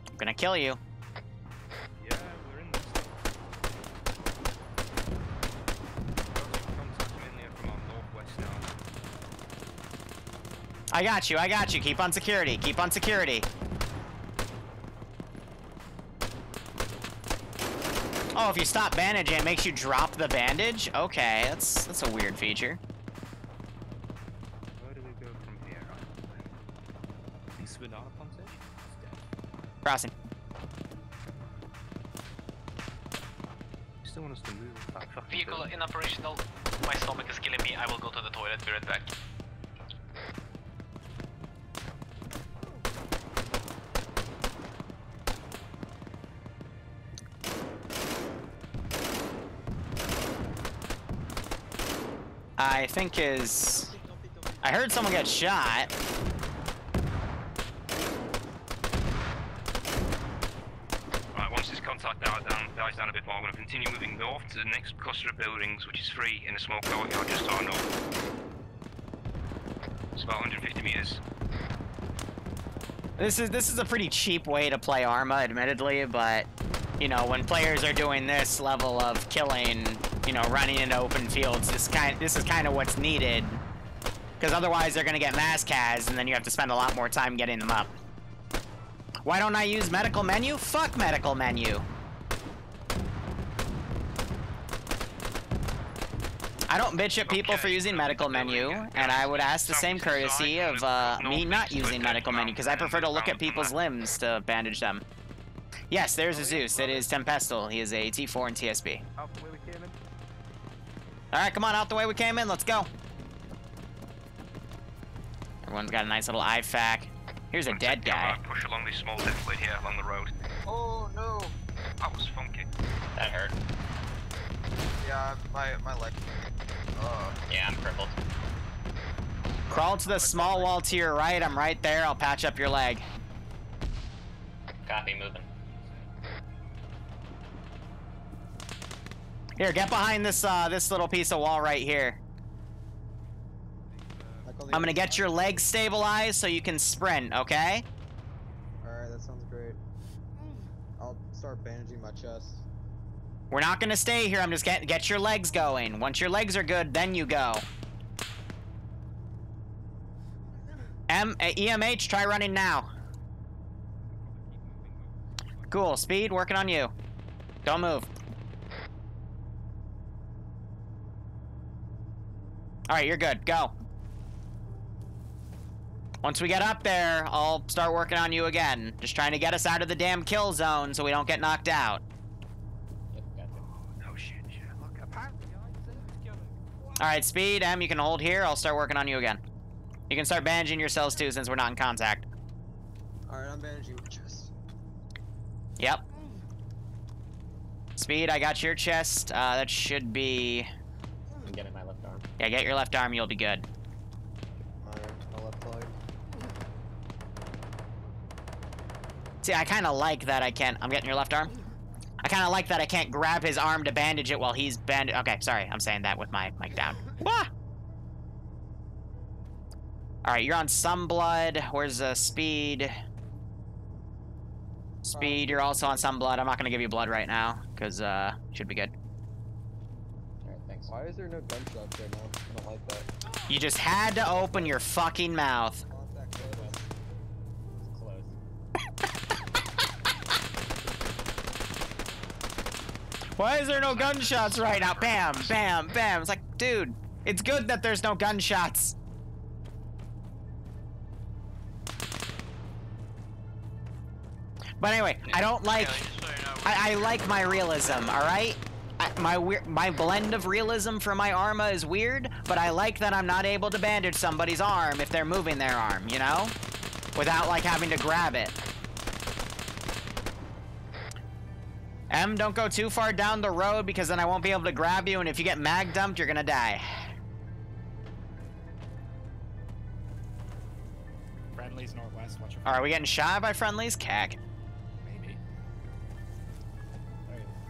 G: I'm gonna kill you.
L: Yeah, we're in this. Contact mainly from our northwest now.
G: I got you. Keep on security. Keep on security. Oh, if you stop bandaging, it makes you drop the bandage? Okay, that's a weird feature.
L: Where do we go from here? East Banana Plantation?
G: Crossing.
L: You still want us to move that fucking
B: Vehicle
L: building?
B: in operational. My stomach is killing me. I will go to the toilet. Be right back.
G: I think I heard someone get shot.
J: Right, once this contact dies down a bit more, I'm going to continue moving north to the next cluster of buildings, which is free in a small courtyard just to our north. It's about 150 meters.
G: This is a pretty cheap way to play Arma, admittedly, but you know, when players are doing this level of killing, you know, running into open fields, this is kind of what's needed. Because otherwise they're gonna get mass cas, and then you have to spend a lot more time getting them up. Why don't I use medical menu? Fuck medical menu. I don't bitch at people for using medical menu, and I would ask the same courtesy of me not using medical menu, because I prefer to look at people's limbs to bandage them. Yes, there's a Zeus. It is Tempestal. He is a T4 and TSB.
A: Out the way we came in.
G: Alright, come on, out the way we came in. Let's go. Everyone's got a nice little IFAC. Here's a dead guy.
J: Push along this small deflate here along the road.
M: Oh no!
J: That was funky.
B: That hurt.
M: Yeah, my leg.
B: Yeah, I'm crippled.
G: Crawl to the small wall to your right. I'm right there. I'll patch up your leg.
B: Copy, moving.
G: Here, get behind this this little piece of wall right here. I'm gonna get your legs stabilized so you can sprint, okay?
E: Alright, that sounds great. I'll start bandaging my chest.
G: We're not gonna stay here. I'm just get your legs going. Once your legs are good, then you go. EMH, try running now. Cool, speed, working on you. Don't move. Alright, you're good. Go. Once we get up there, I'll start working on you again. Just trying to get us out of the damn kill zone so we don't get knocked out.
J: Oh shit, look, apparently
G: Alright, speed, M, you can hold here. I'll start working on you again. You can start bandaging yourselves too since we're not in contact.
E: Alright, I'm bandaging my chest.
G: Yep. Speed, I got your chest. That should be...
B: I'm getting my left arm.
G: Yeah, get your left arm, you'll be good.
E: Alright, my left leg.
G: See, I kind of like that I can't... I'm getting your left arm? I kind of like that I can't grab his arm to bandage it while he's Okay, sorry, I'm saying that with my mic down. Wah! Alright, you're on some blood. Where's Speed? Speed, you're also on some blood. I'm not going to give you blood right now, because should be good.
E: Alright, thanks. Why is there no gunshots right now? I don't like that.
G: You just had to open your fucking mouth.
E: Contact close.
G: Why is there no gunshots right now? Bam, bam, bam. It's like, dude, it's good that there's no gunshots. But anyway, I don't like... I like my realism, alright? My blend of realism for my Arma is weird, but I like that I'm not able to bandage somebody's arm if they're moving their arm, you know? Without, like, having to grab it. M, don't go too far down the road because then I won't be able to grab you, and if you get mag dumped, you're gonna die.
O: Friendlies northwest, watch your...
G: Are we getting shot by friendlies? Cack.
O: Maybe.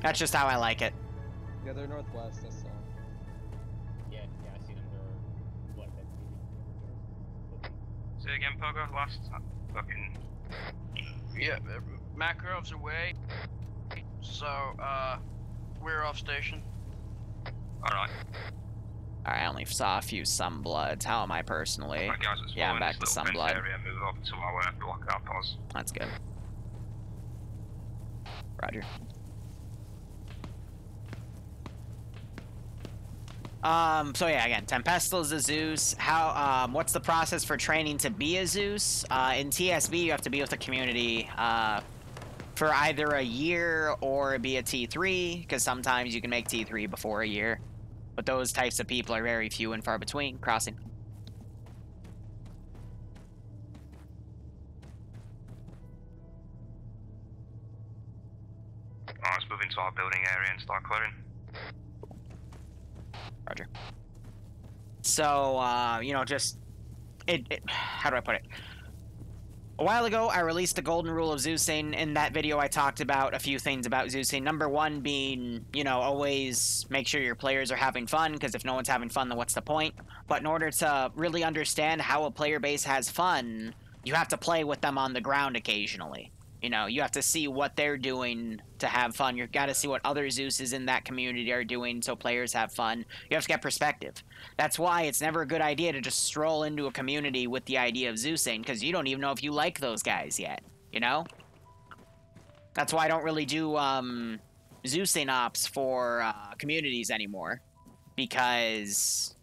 G: That's just how I like it.
E: Yeah, they're northwest, that's all.
B: Yeah, I see them. They're... What?
J: Say again, Pogo, last fucking...
P: Yeah, Makarov's away. So, we're off station.
J: Alright.
G: Alright, I only saw a few Sunbloods. How am I personally?
J: Right, guys,
G: Yeah, I'm back to Sunblood.
J: Area, move up to our blockout pause.
G: That's good. Roger. So yeah, again, Tempestal is a Zeus. How, what's the process for training to be a Zeus? In TSB, you have to be with the community, for either a year or be a T3, because sometimes you can make T3 before a year. But those types of people are very few and far between. Crossing.
J: Let's move into our building area and start clearing.
G: Roger. So, you know, just... how do I put it? A while ago, I released the golden rule of Zeusing. In that video, I talked about a few things about Zeusing. Number one being, you know, always make sure your players are having fun, because if no one's having fun, then what's the point? But in order to really understand how a player base has fun, you have to play with them on the ground occasionally. You know, you have to see what they're doing to have fun. You've got to see what other Zeuses in that community are doing so players have fun. You have to get perspective. That's why it's never a good idea to just stroll into a community with the idea of Zeusing, because you don't even know if you like those guys yet, you know? That's why I don't really do Zeusing ops for communities anymore, because,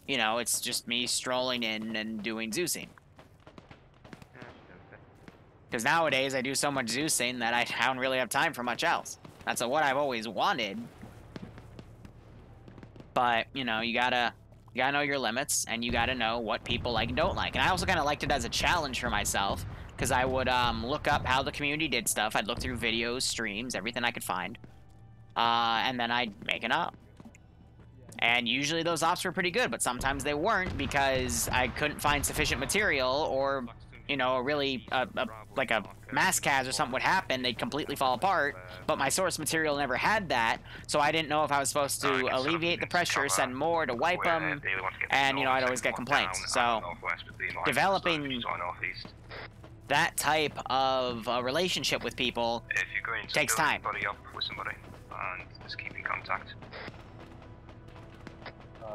G: you know, it's just me strolling in and doing Zeusing. Because nowadays, I do so much Zeusing that I don't really have time for much else. That's what I've always wanted. But, you know, you gotta know your limits, and you gotta know what people like and don't like. And I also kind of liked it as a challenge for myself, because I would look up how the community did stuff. I'd look through videos, streams, everything I could find. And then I'd make an op. And usually those ops were pretty good, but sometimes they weren't, because I couldn't find sufficient material, or... you know, really, like a mass cas or something would happen, they'd completely fall apart, but my source material never had that, so I didn't know if I was supposed to alleviate the pressure, send more to wipe them, and, you know, I'd always get complaints. So, developing that type of relationship with people takes time.
J: Up with somebody and just keep in contact.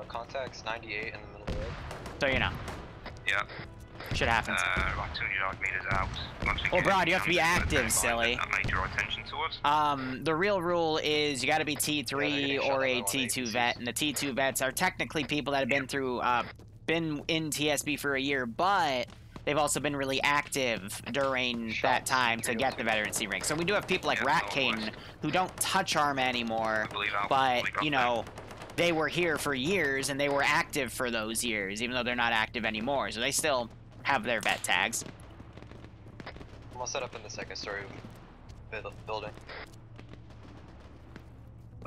E: Contacts 98 in the middle of the road.
G: So, you know.
J: Yeah.
G: Shit happens.
J: About 200 meters out.
G: Well, Brad, you have to be active, silly.
J: That might draw attention to us.
G: The real rule is you gotta be T3 or a T2 vet, and the T2 vets are technically people that have been through, been in TSB for a year, but they've also been really active during that time to get the veterancy rank. So we do have people like Rat King who don't touch Arma anymore, but, you know, they were here for years, and they were active for those years, even though they're not active anymore, so they still have their vet tags.
E: I'm all set up in the second story building.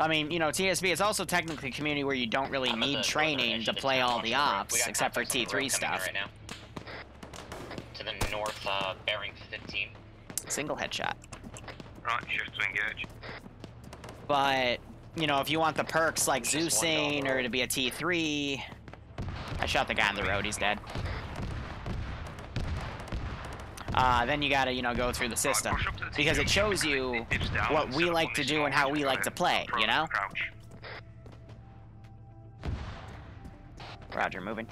G: I mean, you know, TSB is also technically a community where you don't really need training to play all the ops, except for T3 stuff.
Q: Right now. To the north, bearing 15.
G: Single headshot.
J: Right, shift to engage.
G: But, you know, if you want the perks like Zeusing or to be a T3... I shot the guy on the road, he's dead. Then you gotta, you know, go through the system. Because it shows you what we like to do and how we like to play, you know? Roger, moving.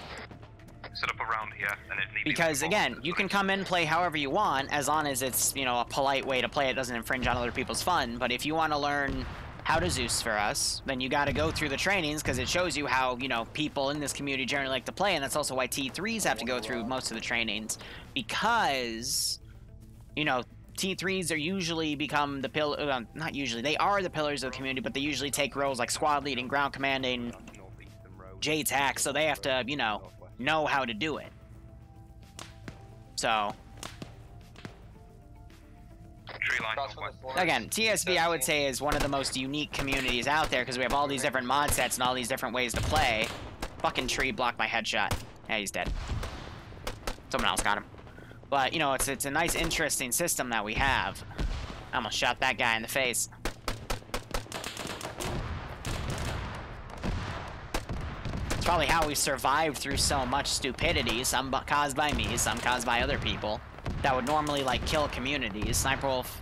J: Set up around here, and
G: because, again, you can come in, play however you want, as long as it's, you know, a polite way to play. It doesn't infringe on other people's fun. But if you want to learn how to Zeus for us, then you got to go through the trainings because it shows you how, you know, people in this community generally like to play, and that's also why T3s have to go through most of the trainings, because, you know, T3s are usually become the pillar, not usually, they are the pillars of the community, but they usually take roles like squad leading, ground commanding, JTAC, so they have to, you know how to do it. So, again, TSB I would say is one of the most unique communities out there because we have all these different mod sets and all these different ways to play. Fucking tree blocked my headshot. Yeah, he's dead. Someone else got him. But, you know, it's a nice, interesting system that we have. I almost shot that guy in the face. It's probably how we survived through so much stupidity. Some caused by me, some caused by other people. That would normally, like, kill communities. Sniper Wolf,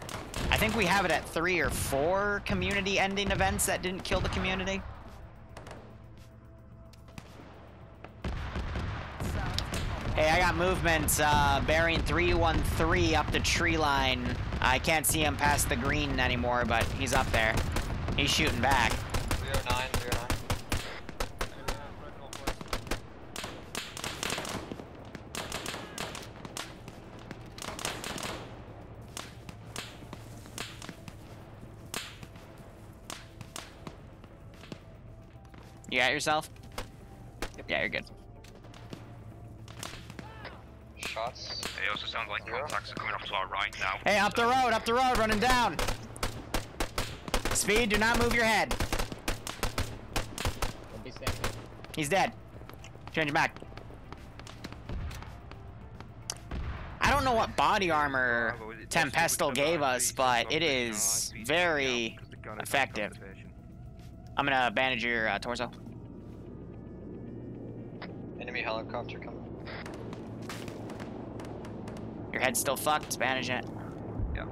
G: I think we have it at 3 or 4 community-ending events that didn't kill the community. Hey, I got movement, bearing 313 up the tree line. I can't see him past the green anymore, but he's up there. He's shooting back.
M: 309, 309.
G: You got yourself? Yeah, you're good.
M: Shots.
J: It also sounds like contacts are coming off to our right now.
G: Hey, up the road, running down. Speed, do not move your head.
Q: Don't be standing.
G: He's dead. Change him back. I don't know what body armor Tempestal gave us, but it is very effective. I'm gonna bandage your torso.
M: Enemy helicopter coming.
G: Your head's still fucked. Bandage it.
L: Yeah.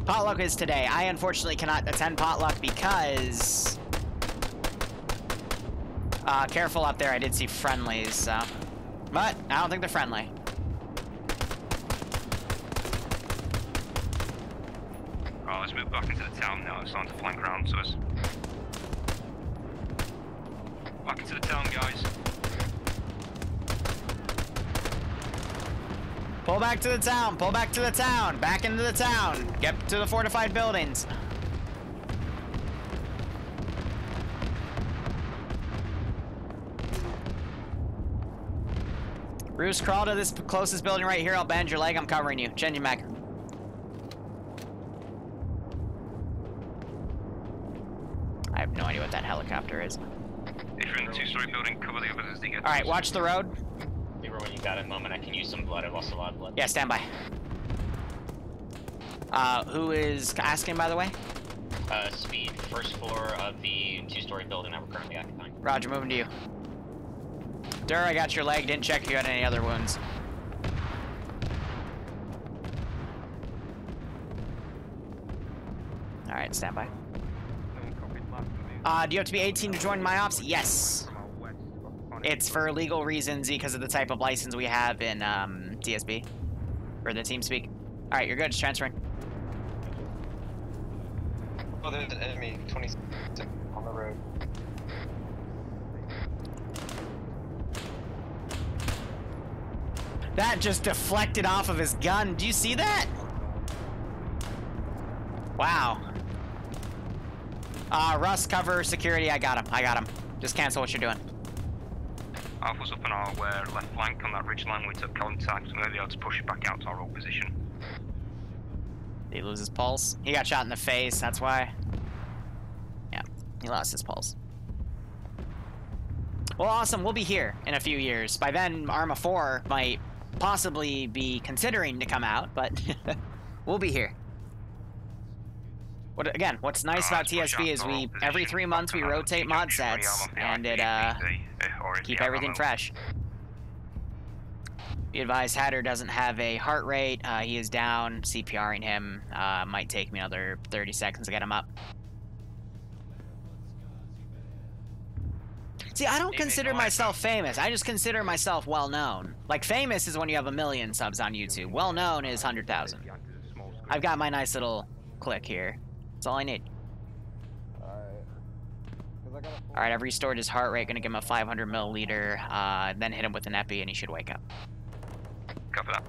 G: Potluck is today. I unfortunately cannot attend Potluck because... careful up there. I did see friendlies, so... But, I don't think they're friendly.
J: Alright, let's move back into the town now. It's starting to flank around to us. Back into the town, guys.
G: Pull back to the town. Pull back to the town. Back into the town. Get to the fortified buildings. Bruce, crawl to this closest building right here. I'll bend your leg. I'm covering you. Changing back. I have no idea what that helicopter is.
J: If you're in the 2-story building, cover the others as they get.
G: Alright, watch the road.
Q: Liru, when you got a moment, I can use some blood. I've lost a lot of blood.
G: Yeah, stand by. Who is asking, by the way?
Q: Speed. First floor of the 2-story building that we're currently occupying.
G: Roger, moving to you. Dur, I got your leg. Didn't check if you had any other wounds. Alright, stand by. Do you have to be 18 to join my ops? Yes. It's for legal reasons because of the type of license we have in TSB. Or the TeamSpeak. Alright, you're good. Just transferring.
M: Oh, there's an enemy 26 on the road.
G: That just deflected off of his gun. Do you see that? Wow. Russ, cover security. I got him. Just cancel what you're doing.
J: Alpha's up on our left flank on that ridge line. We took contact. We're going to be able to push it back out to our old position.
G: Did he lose his pulse? He got shot in the face, that's why. Yeah, he lost his pulse. Well, awesome. We'll be here in a few years. By then, Arma 4 might possibly be considering to come out, but we'll be here. What's nice about TSB is every 3 months we rotate mod sets, and it keep everything fresh. Be advised, Hatter doesn't have a heart rate. He is down. CPRing him. Might take me another 30 seconds to get him up. See, I don't consider myself famous. I just consider myself well-known. Like, famous is when you have 1 million subs on YouTube. Well-known is 100,000. I've got my nice little click here. That's all I need. Alright, I've restored his heart rate. Gonna give him a 500 milliliter, then hit him with an epi and he should wake up.
J: Copy that.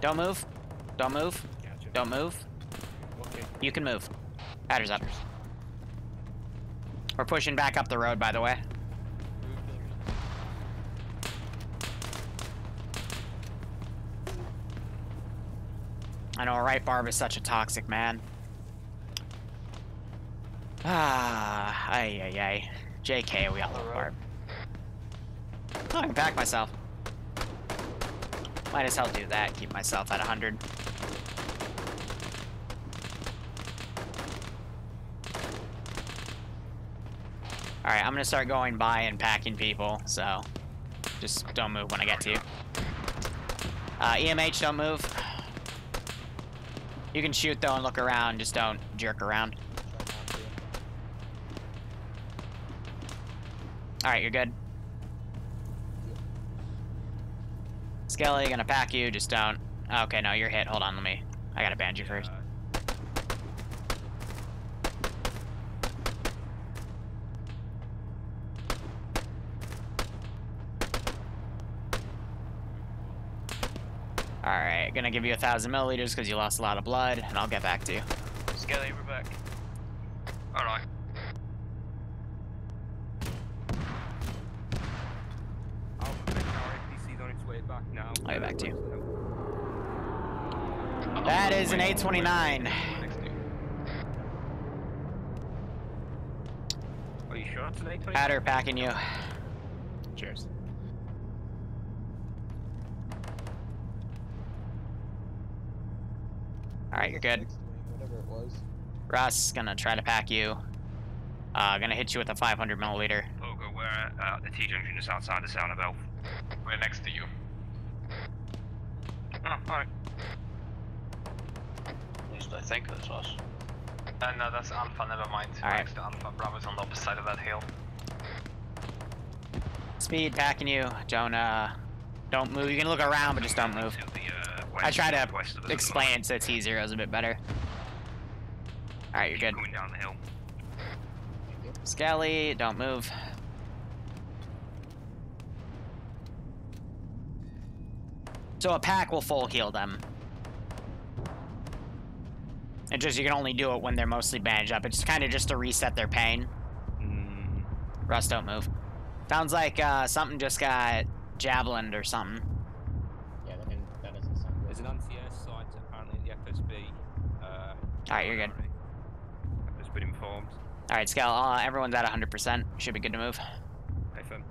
G: Don't move. Don't move. Don't move.
O: Okay.
G: You can move. Batter's up. We're pushing back up the road, by the way. I know, right? Barb is such a toxic man. Ah, ay. JK, we all love Barb. Oh, I can pack myself. Might as well do that, keep myself at 100. Alright, I'm gonna start going by and packing people, so just don't move when I get to you. EMH, don't move. You can shoot though and look around, just don't jerk around. Alright, you're good. Skelly, gonna pack you, just don't. Okay, no, you're hit. Hold on, I gotta band you first. Alright, gonna give you 1,000 milliliters because you lost a lot of blood, and I'll get back to you.
P: Skelly, we're back.
J: Alright.
G: I'll get back to you. That is an 829.
L: Are you sure it's an 829?
G: Batter packing you.
O: Cheers.
G: Alright, you're good.
E: Whatever it was.
G: Russ, gonna try to pack you. Gonna hit you with a 500 milliliter.
J: Pogo, we're at the T-junction just outside the Sound of Elf. We're next to you. Oh, alright.
P: At least I think that's us.
J: No, that's Alpha, never mind.
G: Alright.
J: Next to Alpha, Bravo's on the opposite side of that hill.
G: Speed packing you. Don't move. You can look around, but just don't move. I try to explain it so T0 a bit better. Alright, you're good.
J: Going down the hill.
G: Skelly, don't move. So a pack will full heal them. And just, you can only do it when they're mostly bandaged up. It's kind of just to reset their pain. Russ, don't move. Sounds like something just got javelined or something.
Q: Yeah, that doesn't sound good.
L: There's an anti-air site apparently at the FSB.
G: Alright, you're good.
L: I've just been informed.
G: Alright, Scal, everyone's at 100%. Should be good to move.
L: Hey, firm.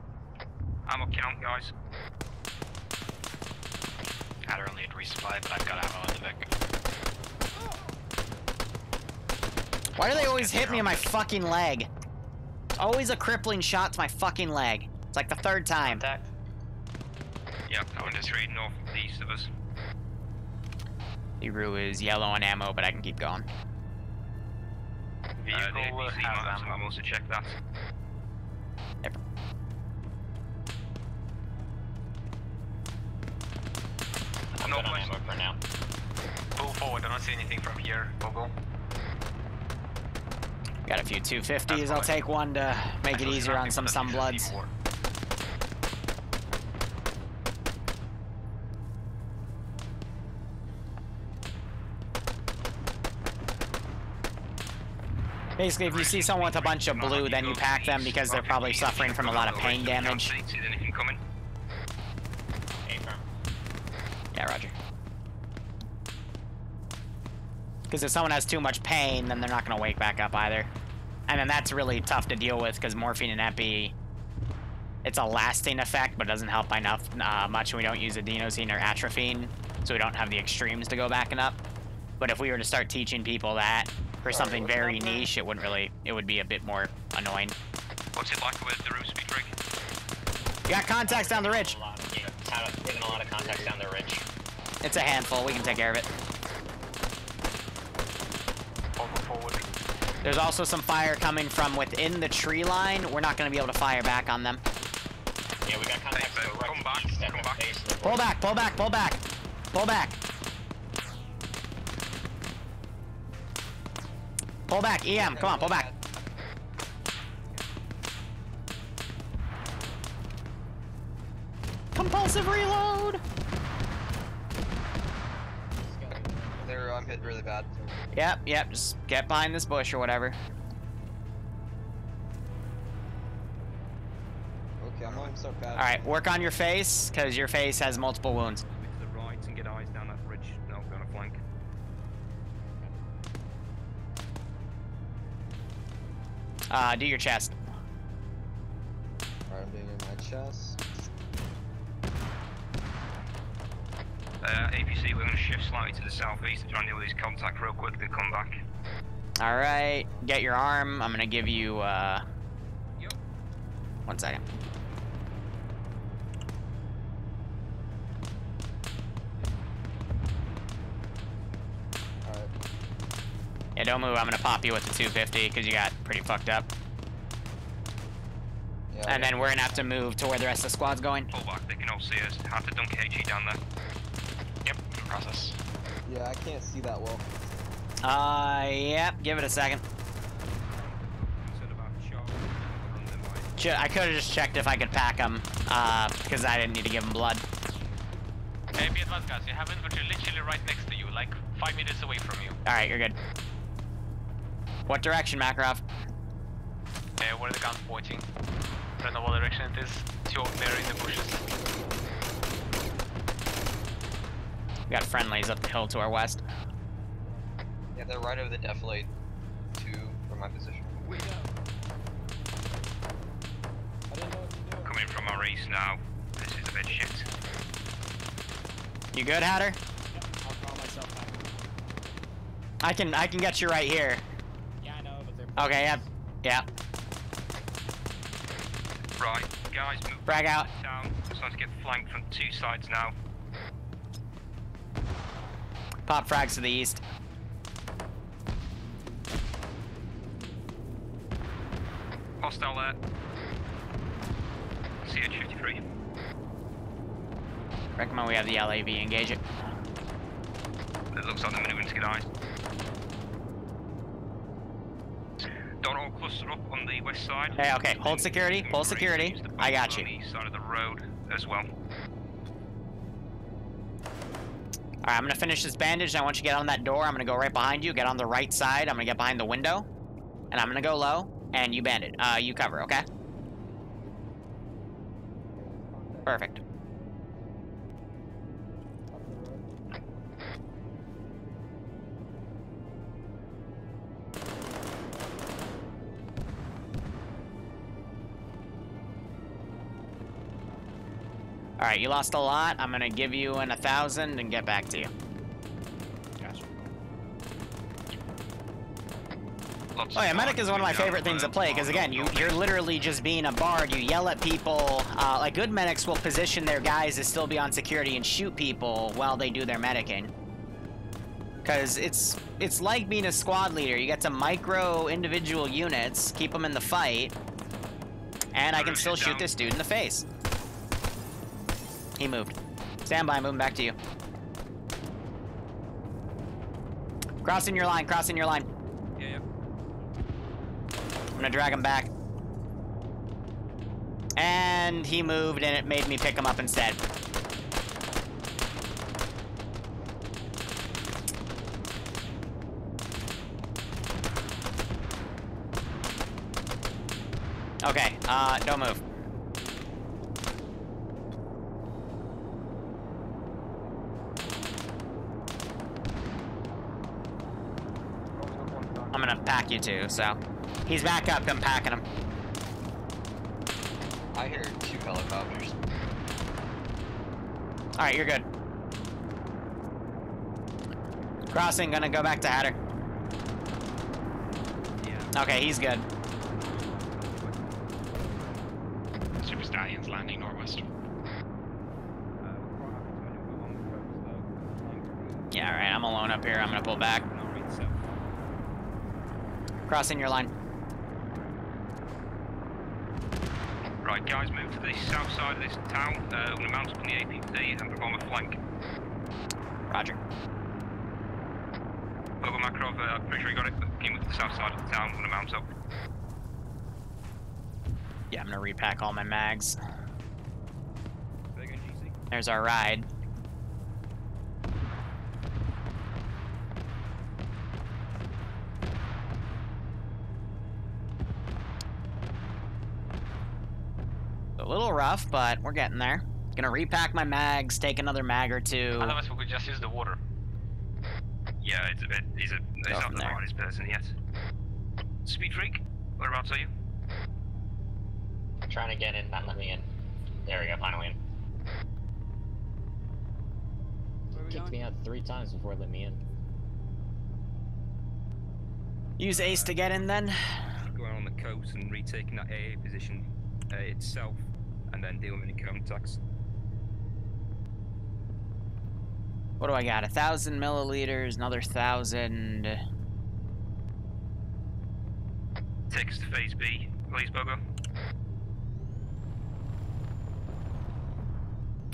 J: Ammo count, guys. I don't need resupply, but I've got ammo in the Vic.
G: Why do they always hit me in my fucking leg? It's always a crippling shot to my fucking leg. It's like the third time.
J: Yeah, I'm just reading north east of us.
G: Liru is yellow on ammo, but I can keep going.
J: Vehicle has ammo. I'm also check that.
G: Yep.
Q: I'm good on ammo for now.
J: Pull forward, I don't see anything from here. Go.
G: Got a few 250s. I'll take one to make it easier on some Sunbloods. Basically, if you see someone with a bunch of blue, then you pack them because they're probably suffering from a lot of pain damage. Yeah, roger. Because if someone has too much pain, then they're not going to wake back up either. And then that's really tough to deal with because morphine and epi, it's a lasting effect, but it doesn't help enough much. We don't use adenosine or atropine, so we don't have the extremes to go backing up. But if we were to start teaching people that for something very niche, it wouldn't really, it would be a bit more annoying.
J: What's it like with the roof speed rig?
G: You got contacts down the ridge.
Q: Taking a lot of contacts down the ridge.
G: It's a handful. We can take care of it.
J: Forward.
G: There's also some fire coming from within the tree line. We're not going to be able to fire back on them.
Q: Yeah, we got contacts.
J: Come back.
G: Pull back, pull back, pull back. Pull back. Pull back, EM. Come on, pull back. Compulsive reload!
M: I'm hit really bad.
G: Yep, just get behind this bush or whatever.
E: Okay, I'm going to start bad.
G: Alright, work on your face, because your face has multiple wounds.
L: To the right and get eyes down that bridge. No, go on a flank.
G: Do your chest.
E: Alright, I'm doing it in my chest.
J: APC, we're going to shift slightly to the southeast to try and deal with these contacts real quick, then come back.
G: Alright, get your arm. I'm gonna give you, 1 second.
E: Alright.
G: Yeah, don't move. I'm gonna pop you with the 250 because you got pretty fucked up.
E: Yeah,
G: and then we're gonna have to move to where the rest of the squad's going.
J: Pull back, they can all see us. Have to dunk HE down there. Yep, process.
E: Yeah, I can't see that well.
G: Yep, give it a second. I could have just checked if I could pack them, because I didn't need to give them blood.
B: Hey, be advanced, guys. You have infantry literally right next to you, like 5 meters away from you.
G: Alright, you're good. What direction, Makarov?
B: Where are the guns pointing? I don't know what direction it is. Two over there in the bushes.
G: We got friendlies up the hill to our west.
M: Yeah, they're right over the defilade 2 from my position.
J: Coming from our east now. This is a bit shit.
G: You good, Hatter?
O: I'll call myself back.
G: I can get you right here.
O: Yeah, I know, but they're...
G: Okay, yeah.
J: Right, guys, move
G: Frag out.
J: down. Starting to get flanked from 2 sides now.
G: Pop frags to the east.
J: Hostile there. CH-53.
G: Recommend we have the LAV engage it.
J: It looks like they're maneuvering to get eyes. Don't all cluster up on the west side.
G: Hey, okay, hold security, hold security. I got you.
J: On the east side of the road as well.
G: Alright, I'm gonna finish this bandage. I want you to get on that door. I'm gonna go right behind you. Get on the right side. I'm gonna get behind the window. And I'm gonna go low. And you bandit. You cover, okay? Perfect. Alright, you lost a lot. I'm gonna give you 1,000 and get back to you.
O: Gotcha.
G: Oh yeah, medic is one of my favorite things to play, because again, you're literally just being a bard, you yell at people, like good medics will position their guys to still be on security and shoot people while they do their medicing. Because it's like being a squad leader, you get to micro individual units, keep them in the fight, and I can still shoot this dude in the face. He moved. Stand by, moving back to you. Crossing your line, crossing your line.
L: Yeah.
G: I'm gonna drag him back. And he moved and it made me pick him up instead. Okay, don't move. I'm gonna pack you too, so. He's back up, I'm packing him.
M: I hear 2 helicopters.
G: Alright, you're good. Crossing, gonna go back to Hatter.
K: Yeah.
G: Okay, he's good.
K: Super Stallions landing northwest.
G: Yeah, alright, I'm alone up here. I'm gonna pull back. Crossing your line.
J: Right, guys, move to the south side of this town. I'm going to mount up on the APT and perform a flank.
G: Roger.
J: Over Makarov, pretty sure you got it. Can you move to the south side of the town? I'm going to mount up.
G: Yeah, I'm gonna repack all my mags.
L: They're going
G: There's our ride. A little rough, but we're getting there. Gonna repack my mags, take another mag or two.
J: Otherwise, we could just use the water. Yeah, it's a bit. He's not the hardest person yet. Speed Freak, whereabouts are you?
Q: Trying to get in, not let me in. There we go, finally in.
O: Kicked me out 3 times before it let me in.
G: Use Ace to get in then.
L: Going on the coast and retaking that AA position itself, and then dealing with any contacts.
G: What do I got? 1,000 milliliters, another 1,000.
J: Text phase B, please, Bogo.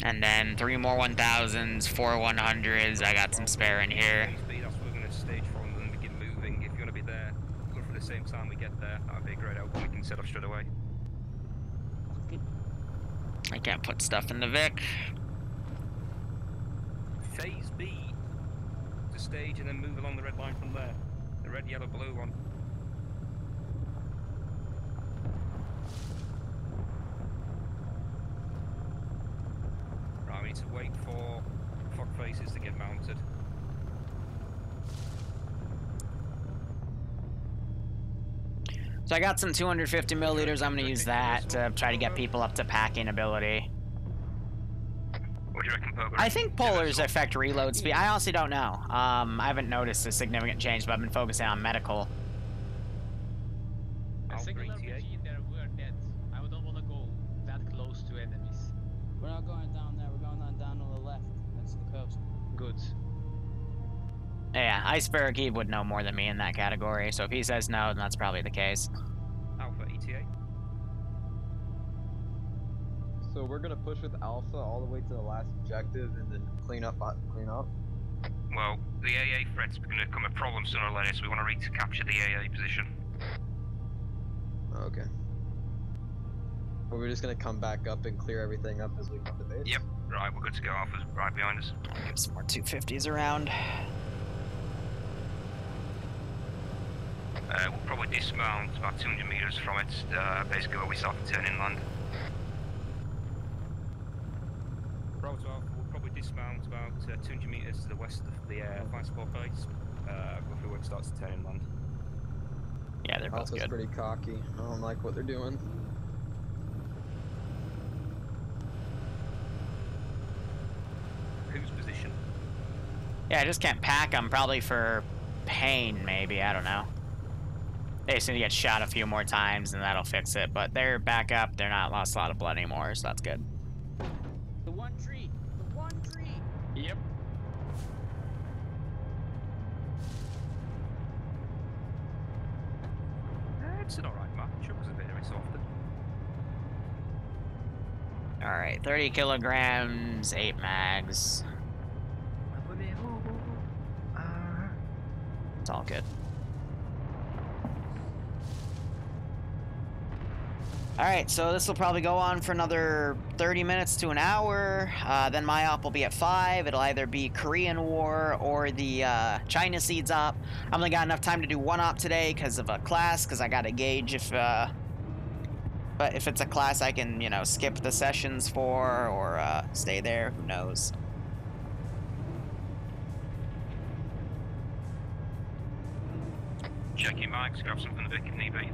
G: And then 3 more 1,000s, 4 100s. I got some spare in here.
L: Phase B, that's where we're going to stage from and begin moving. If you want to be there, go for the same time we get there. That would be a great outcome. We can set off straight away.
G: I can't put stuff in the Vic.
L: Phase B to stage and then move along the red line from there. The red, yellow, blue one. Right, we need to wait for fog faces to get mounted.
G: So I got some 250 milliliters. I'm going to use that to try to get people up to packing ability.
J: What do you reckon, Pogo?
G: I think polars affect reload speed. I honestly don't know. I haven't noticed a significant change, but I've been focusing on medical.
B: A single RPG in there, we're dead. I don't want to go that close to enemies.
O: We're not going down there, we're going on down to the left. That's the coast.
B: Good.
G: Yeah, Iceberg, he would know more than me in that category, so if he says no, then that's probably the case.
L: Alpha ETA.
E: So we're gonna push with Alpha all the way to the last objective and then clean up.
J: Well, the AA threat's going to become a problem sooner or later, so we want to recapture the AA position.
E: Okay. Well, we're just gonna come back up and clear everything up as we come to base?
J: Yep, right, we're good to go. Alpha's right behind us.
G: Get some more 250s around.
J: We'll probably dismount about 200 meters from it, basically where we start to turn inland.
L: Bravo 12, we'll probably dismount about 200 meters to the west of the fire support base, roughly where it starts to turn inland.
G: Yeah, they're both
E: Alpha's
G: good.
E: pretty cocky. I don't like what they're doing.
L: Whose position?
G: Yeah, I just can't pack them, probably for pain, maybe, I don't know. They just need to get shot a few more times and that'll fix it, but they're back up, they're not lost a lot of blood anymore, so that's good.
O: The one tree! The one tree!
B: Yep.
L: It's an alright map, it was a bit every so often.
G: Alright, 30 kilograms, 8 mags. It's all good. Alright, so this will probably go on for another 30 minutes to an hour. Then my op will be at 5. It'll either be Korean War or the China Seeds op. I've only got enough time to do one op today because of a class, because I got to gauge if... But if it's a class I can, you know, skip the sessions for or stay there, who knows.
J: Check your mics, grab some from the Vic if need be.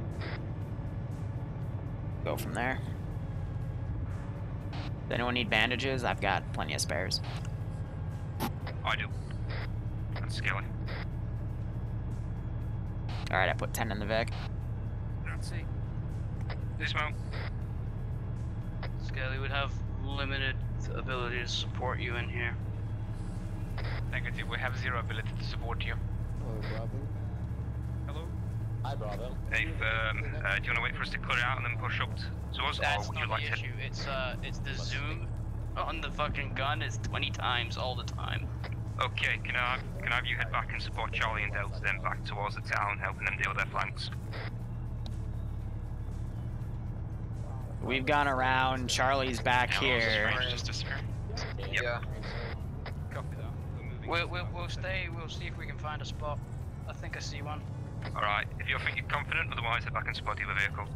G: Go from there. Does anyone need bandages? I've got plenty of spares.
J: I do. That's Skelly.
G: Alright, I put 10 in the Vic.
J: Let's see. Dismount.
P: Skelly would have limited ability to support you in here.
B: Negative, we have 0 ability to support you.
E: Oh, Bravo.
L: Hello?
O: Hi, Bravo.
J: Hey, do you want to wait for us to clear out and then push up to us,
P: That's
J: or would you
P: not
J: like
P: the
J: to...
P: issue. It's the zoom on the fucking gun is 20 times all the time.
J: Okay, can I have you head back and support Charlie and Delta, then back towards the town, helping them deal with their flanks?
G: We've gone around. Charlie's back here.
M: Yeah.
J: Copy that. We're moving.
P: We'll stay. We'll see if we can find a spot. I think I see one.
J: Alright, if you're thinking confident, otherwise head back and spot the other vehicle.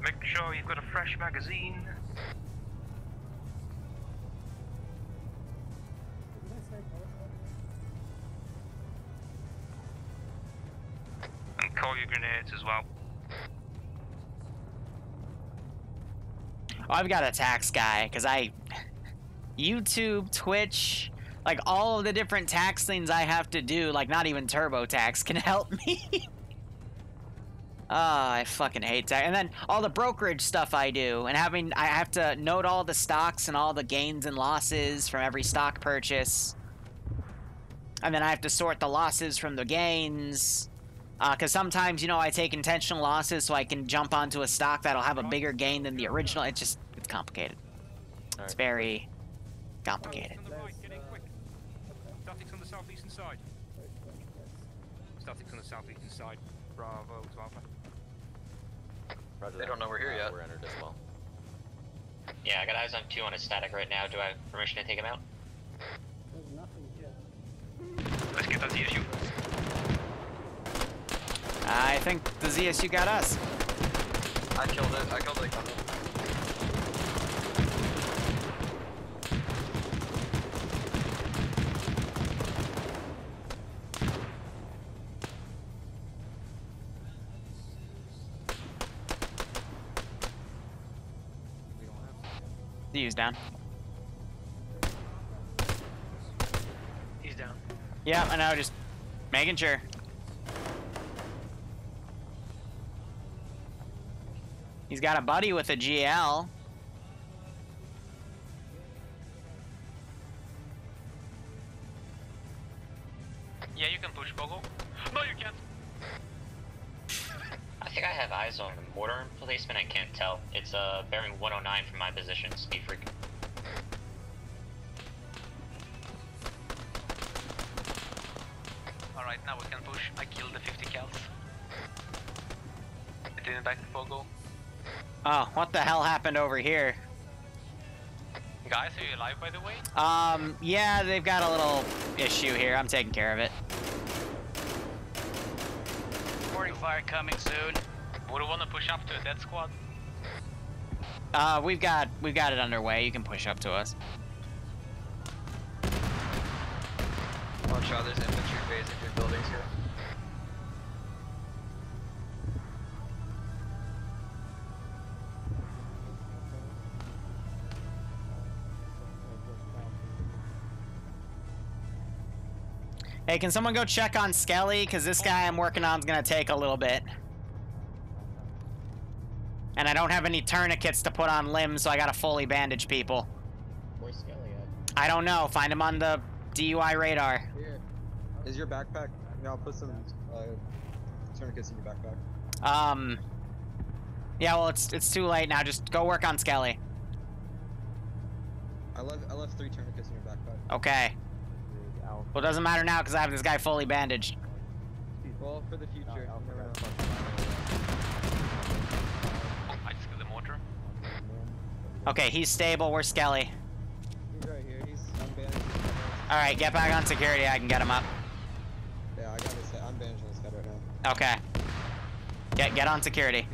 J: Make sure you've got a fresh magazine. And call your grenades as well.
G: Oh, I've got a tax guy, because YouTube, Twitch, like all of the different tax things I have to do, like not even TurboTax can help me. I fucking hate tax. And then all the brokerage stuff I do, and I have to note all the stocks and all the gains and losses from every stock purchase. And then I have to sort the losses from the gains. Because sometimes, you know, I take intentional losses so I can jump onto a stock that'll have a bigger gain than the original. It's complicated. It's very complicated.
J: Statics on the southeastern side. Statics on the southeastern side. Bravo to Alpha.
E: Roger
M: They don't know we're here yet.
E: We're entered as well.
Q: Yeah, I got eyes on 2 on his static right now. Do I have permission to take him out?
C: There's nothing here.
J: Let's get that ZSU.
G: I think the ZSU got us.
M: I killed it. I killed it.
G: ZU's down.
P: He's down.
G: Yeah, I know, just making sure. He's got a buddy with a GL.
B: Yeah, you can push, Bogo. No, you can't.
Q: I think I have eyes on the mortar emplacement. I can't tell. It's bearing 109 from my position. Speed freak.
B: Alright, now we can push. I killed the 50 cals. I didn't back to Bogo.
G: Oh, what the hell happened over here?
B: Guys, are you alive, by the way?
G: Yeah, they've got a little issue here. I'm taking care of it.
P: Morning fire coming soon.
B: Would you want to push up to a dead squad?
G: We've got it underway. You can push up to us.
M: Watch out, there's infantry phasing through buildings here.
G: Hey, can someone go check on Skelly? Because this guy I'm working on is going to take a little bit. And I don't have any tourniquets to put on limbs, so I got to fully bandage people.
E: Where's Skelly at?
G: I don't know. Find him on the DUI radar.
E: Here. Is your backpack? No, I'll put some tourniquets in your backpack.
G: Yeah, well, it's too late now. Just go work on Skelly.
E: I left 3 tourniquets in your backpack.
G: Okay. Well, it doesn't matter now because I have this guy fully bandaged.
E: Well, for the future.
B: I just killed the mortar.
G: Okay, he's stable. Where's Skelly?
E: He's right here. He's unbandaged.
G: Alright, get back on security. I can get him up.
E: Yeah, I got his head. I'm bandaging his head right now.
G: Okay. Get on security.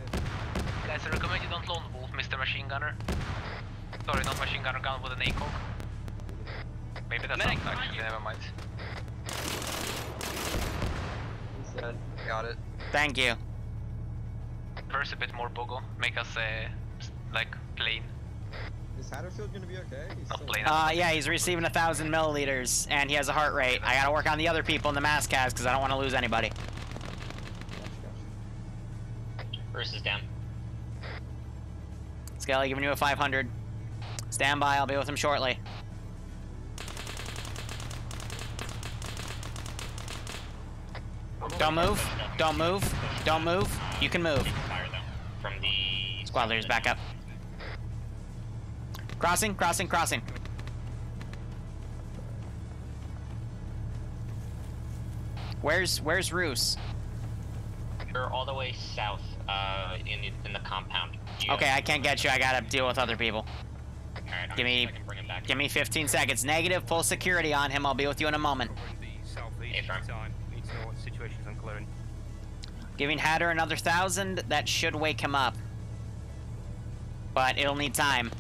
B: Guys, I recommend you don't lone wolf, Mr. Machine Gunner. Sorry, not Machine Gunner, gun with an ACOG. Maybe that's not actually, never mind.
M: He's dead. Got it.
G: Thank you.
B: Verse a bit more, Bogo. Make us, like, plain.
E: Is Hatterfield gonna be okay? He's
B: Not
E: still
B: plain.
G: Yeah, he's receiving 1,000 milliliters, and he has a heart rate. I gotta work on the other people in the mass cast because I don't want to lose anybody.
Q: Bruce is down.
G: Skelly giving you a 500. Stand by, I'll be with him shortly. Don't move. Don't move. Don't move. You can move.
Q: From the
G: Squad leaders back up. Crossing, crossing, crossing. Where's Roos?
Q: You're all the way south in the compound.
G: Okay, I can't get you. I gotta deal with other people.
Q: Alright,
G: Give me 15 seconds. Negative, full security on him. I'll be with you in a moment. Giving Hatter another 1,000. That should wake him up. But it'll need time.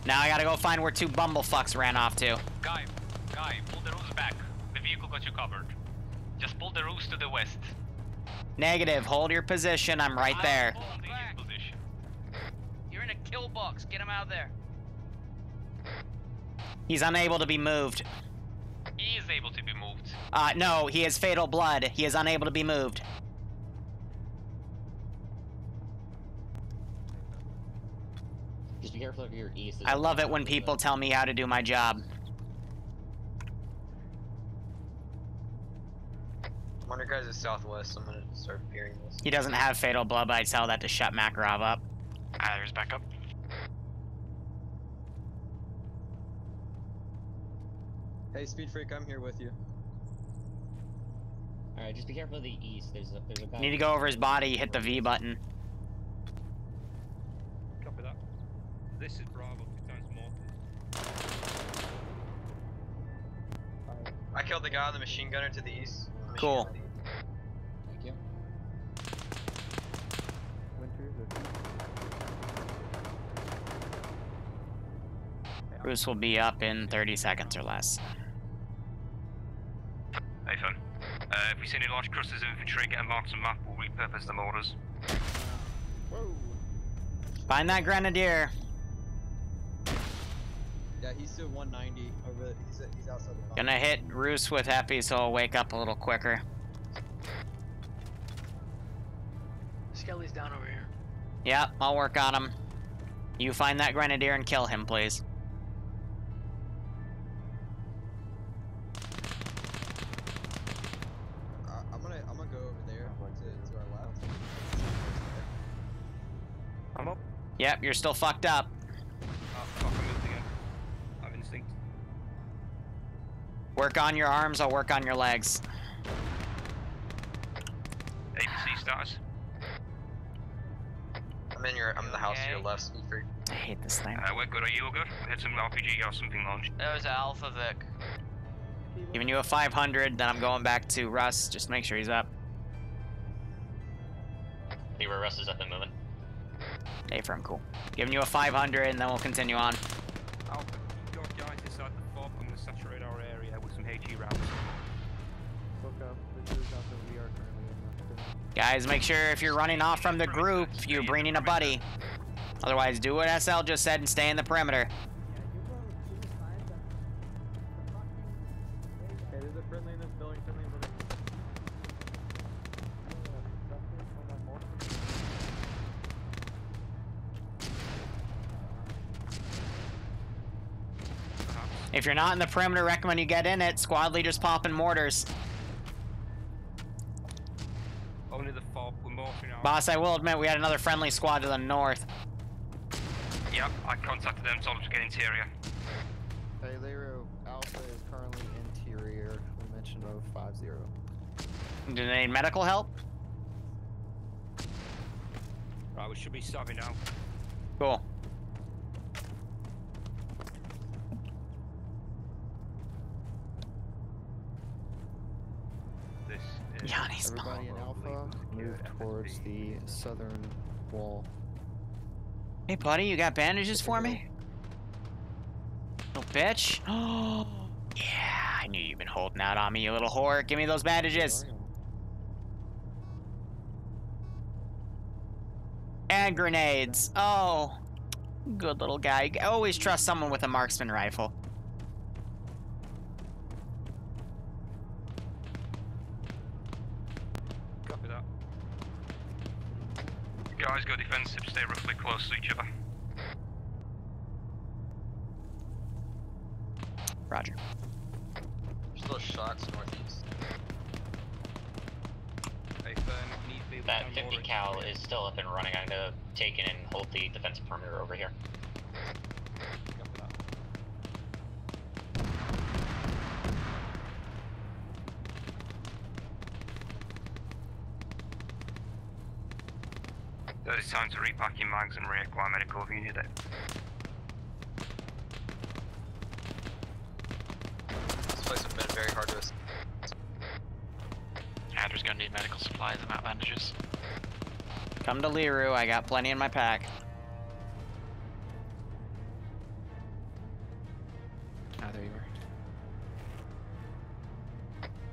G: Now I gotta go find where 2 bumblefucks ran off to.
B: Guy, pull the roofs back. The vehicle got you covered. Just pull the roofs to the west.
G: Negative, hold your position. I'm right there.
P: You're in a kill box. Get him out of there.
G: He's unable to be moved.
B: He is able to be moved.
G: No, he has fatal blood. He is unable to be moved.
Q: Just be careful of your east.
G: I love it when people tell me how to do my job.
M: I'm on your guys' southwest. I'm gonna start peering this.
G: He doesn't have fatal blood, but I tell that to shut Makarov up.
P: There's backup.
E: Hey, Speed Freak, I'm here with you.
Q: Alright, just be careful of the east. There's a guy.
G: Need to go over his body, hit the V button.
L: Copy that. This is Bravo, 2 times more.
M: I killed the guy on the machine gunner to the east.
G: Cool.
E: Thank you.
G: Bruce will be up in 30 seconds or less.
J: Hey, fun. If we see any large clusters of infantry, get a marks on map, we'll repurpose the mortars.
E: Whoa.
G: Find that grenadier.
E: Yeah, he's still 190 over. He's outside the box.
G: Gonna hit Roos with Epi so he'll wake up a little quicker.
O: Skelly's down over here.
G: Yep, I'll work on him. You find that grenadier and kill him, please.
E: I'm gonna go over there to our left.
L: I'm up.
G: Yep, you're still fucked up.
L: Oh, fuck, I moved again. I have instinct.
G: Work on your arms, I'll work on your legs.
J: ABC status.
M: I'm in the house to your left, Speed Freak.
G: I hate this thing.
J: We're good, are you all good? We had some RPG or something launched.
P: That was Alpha Vic.
G: Giving you a 500, then I'm going back to Russ. Just make sure he's up.
Q: See where Russ is at the moment.
G: Hey, from cool. Giving you a 500, and then we'll continue on.
L: Alpha, you got guys inside the fob. I'm going to saturate our area with some HE rounds.
I: Look up. This is out that we are currently in.
G: Guys, make sure if you're running off from the group, you're bringing a buddy. Otherwise, do what SL just said and stay in the perimeter.
I: Okay, there's a friendly in this building. Friendly in the building.
G: If you're not in the perimeter, recommend you get in it. Squad leaders popping mortars.
L: Only the fob. We're morphing out.
G: Boss, I will admit we had another friendly squad to the north.
J: Yep, I contacted them, told them to get interior.
F: Hey, Liru, Alpha is currently interior. We mentioned 050.
G: Do they need medical help?
L: Right, we should be stopping now.
G: Cool.
L: This is
G: Yanni's
F: Everybody in Alpha, move towards the southern wall.
G: Hey, buddy, you got bandages for me? Little bitch. Oh, yeah, I knew you've been holding out on me, you little whore. Give me those bandages. And grenades. Oh, good little guy. Always trust someone with a marksman rifle.
L: Copy that.
J: Guys, go defensive, stay roughly close to each other.
G: Roger.
M: There's those shots northeast.
L: Hey, Fern, need people
Q: That
L: down
Q: 50
L: more
Q: cal
L: interior.
Q: is still up and running. I'm gonna take it and hold the defensive perimeter over here.
L: Copy that.
J: it's time to repack your mags and reacquire medical if you need it.
M: This place has been very hard to assess.
P: Adder's gonna need medical supplies and not bandages.
G: Come to Liru, I got plenty in my pack.
I: Ah, there you are.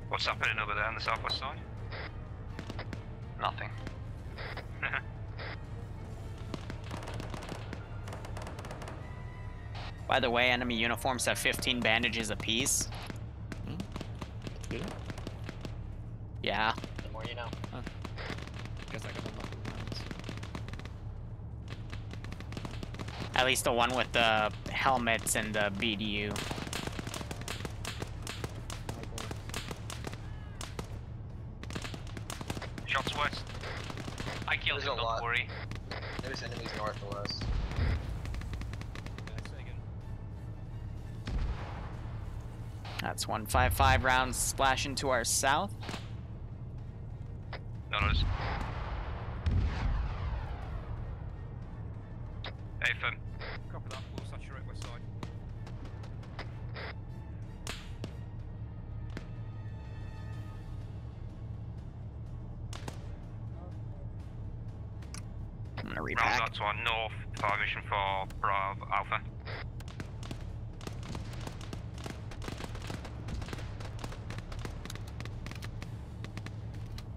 J: What's happening over there on the southwest side?
L: Nothing.
G: By the way, enemy uniforms have 15 bandages apiece.
I: Good.
G: Yeah.
Q: The more you know.
I: Huh. Guess I got them.
G: At least the one with the helmets and the BDU.
J: Shots west. I killed him, don't worry.
M: There's enemies north and west.
G: That's 155 rounds splashing to our south.
J: No notice. Hey, firm. Copy that. We'll saturate west side.
G: I'm gonna
J: Rounds
G: repack.
J: out to our north. Formation for Bravo Alpha.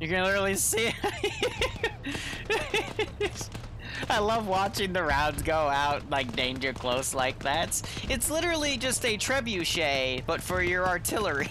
G: You can literally see it. I love watching the rounds go out like danger close like that. It's literally just a trebuchet, but for your artillery.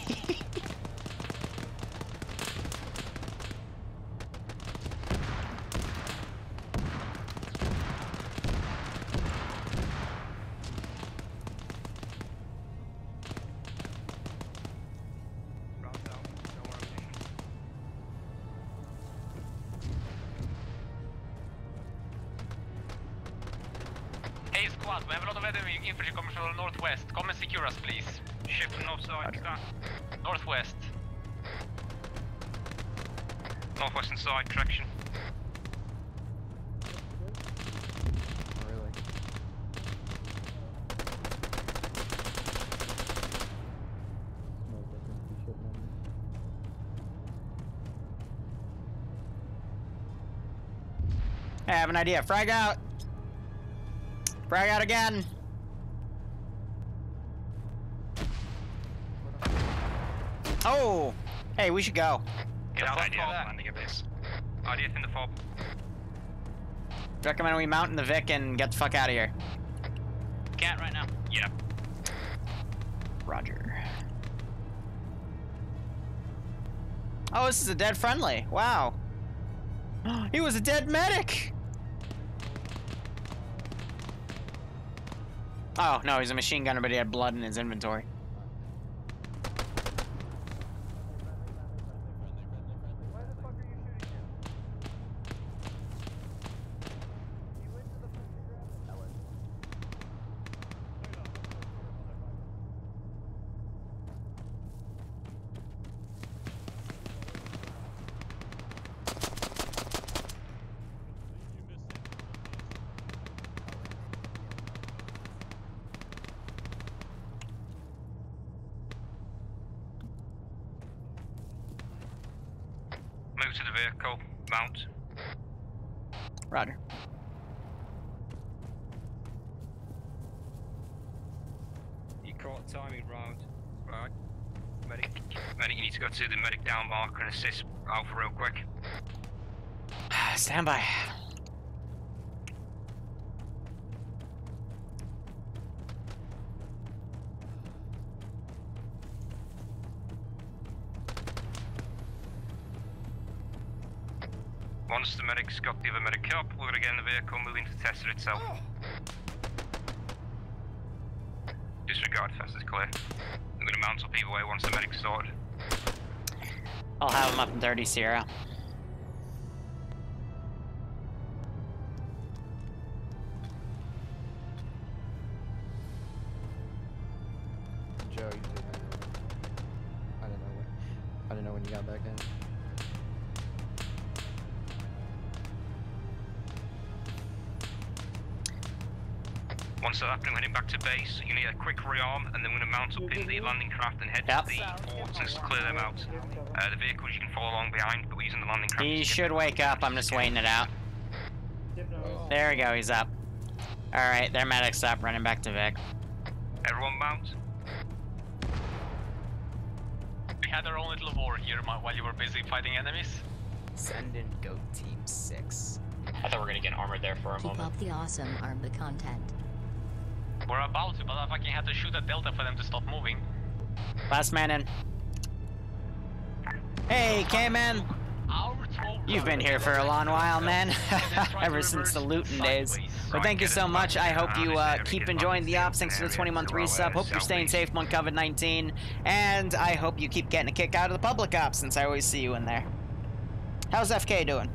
J: Hey squad, we have a lot of enemy infantry coming from the northwest. Come and secure us, please. Shift to north side, start. Northwest. Northwestern side, correction.
F: Really?
G: I have an idea. Frag out. Frag out again. Oh! Hey, we should go.
J: Get out of the fob. Landing at base. IDF in the fob.
G: Recommend we mount in the Vic and get the fuck out of here.
P: Cat right now.
J: Yeah.
G: Roger. Oh, this is a dead friendly. Wow. He was a dead medic! Oh, no, he's a machine gunner, but he had blood in his inventory.
J: Move to the vehicle. Mount.
G: Roger.
J: You caught timing round. Right. Medic. Medic, you need to go to the medic down marker and assist Alpha real quick.
G: Stand by.
J: Once the medic's got the other medic up, we're gonna get in the vehicle, moving to test it itself. Disregard, fast is clear. I'm gonna mount up either way once the medic's sorted.
G: I'll have him up in 30 Sierra.
F: Joe, you did. I didn't know when you got back in.
J: Once that's happening, we're heading back to base. You need a quick rearm, and then we're going to mount up in the landing craft and head to the forts and clear them out. The vehicles you can follow along behind, but we're using the landing craft.
G: He should wake up. I'm just waiting it out. There we go. He's up. All right, their medic's up. Running back to Vic.
J: Everyone mount.
B: We had our own little war here while you were busy fighting enemies.
R: Send in Goat Team 6.
Q: I thought we were gonna get armored there for a moment.
N: Keep up the awesome armed content.
B: We're about to, but I fucking had to shoot at Delta for them to stop moving.
G: Last man in. Hey, K-Man. You've been here for a long while, man. Ever since the looting days. But thank you so much. I hope you keep enjoying the ops. Thanks to the 20-month resub. Hope you're staying safe on COVID-19. And I hope you keep getting a kick out of the public ops, since I always see you in there. How's FK doing?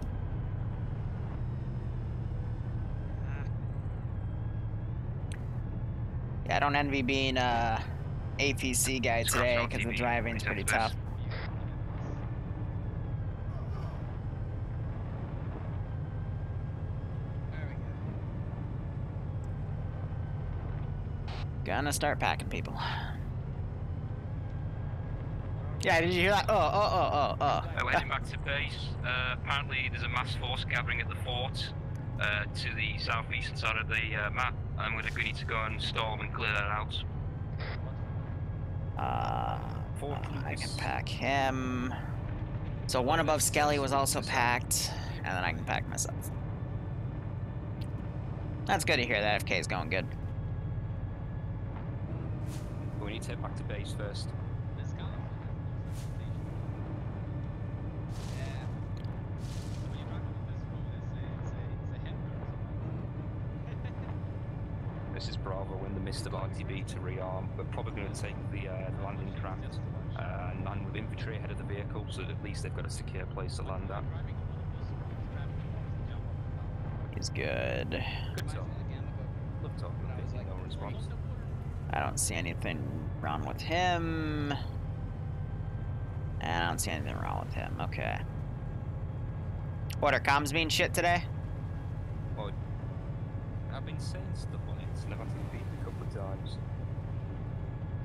G: Yeah, I don't envy being a APC guy today, because the driving's pretty tough. Gonna start packing people. Yeah, did you hear that? Oh.
J: We're heading back to base. Apparently there's a mass force gathering at the fort to the southeastern side of the map. And we're going to need to go and storm and clear that out.
G: I can pack him. So one above Skelly was also packed, and then I can pack myself. That's good to hear that FK is going good.
L: We need to head back to base first. This is Bravo, we're in the midst of RTB to rearm. We're probably going to take the landing craft and land with infantry ahead of the vehicle, so that at least they've got a secure place to land at.
G: He's good.
L: Good talk. Love talking with Vicky, no response.
G: I don't see anything wrong with him. And I don't see anything wrong with him. Okay. What, are comms being shit today?
L: Well, I've been saying stuff on it, and I've had to repeat it a couple of times.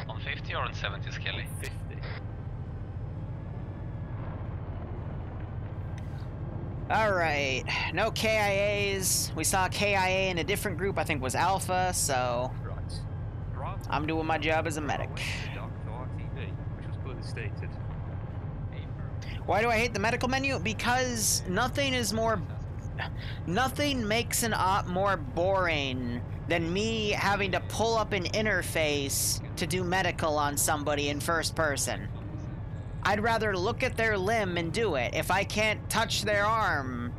B: On 50 or on 70, Skelly?
L: 50.
G: Alright, no KIAs. We saw KIA in a different group, I think was Alpha, so I'm doing my job as a medic.
L: Which was clearly stated.
G: Why do I hate the medical menu? Because nothing makes an op more boring than me having to pull up an interface to do medical on somebody in first person. I'd rather look at their limb and do it. If I can't touch their arm,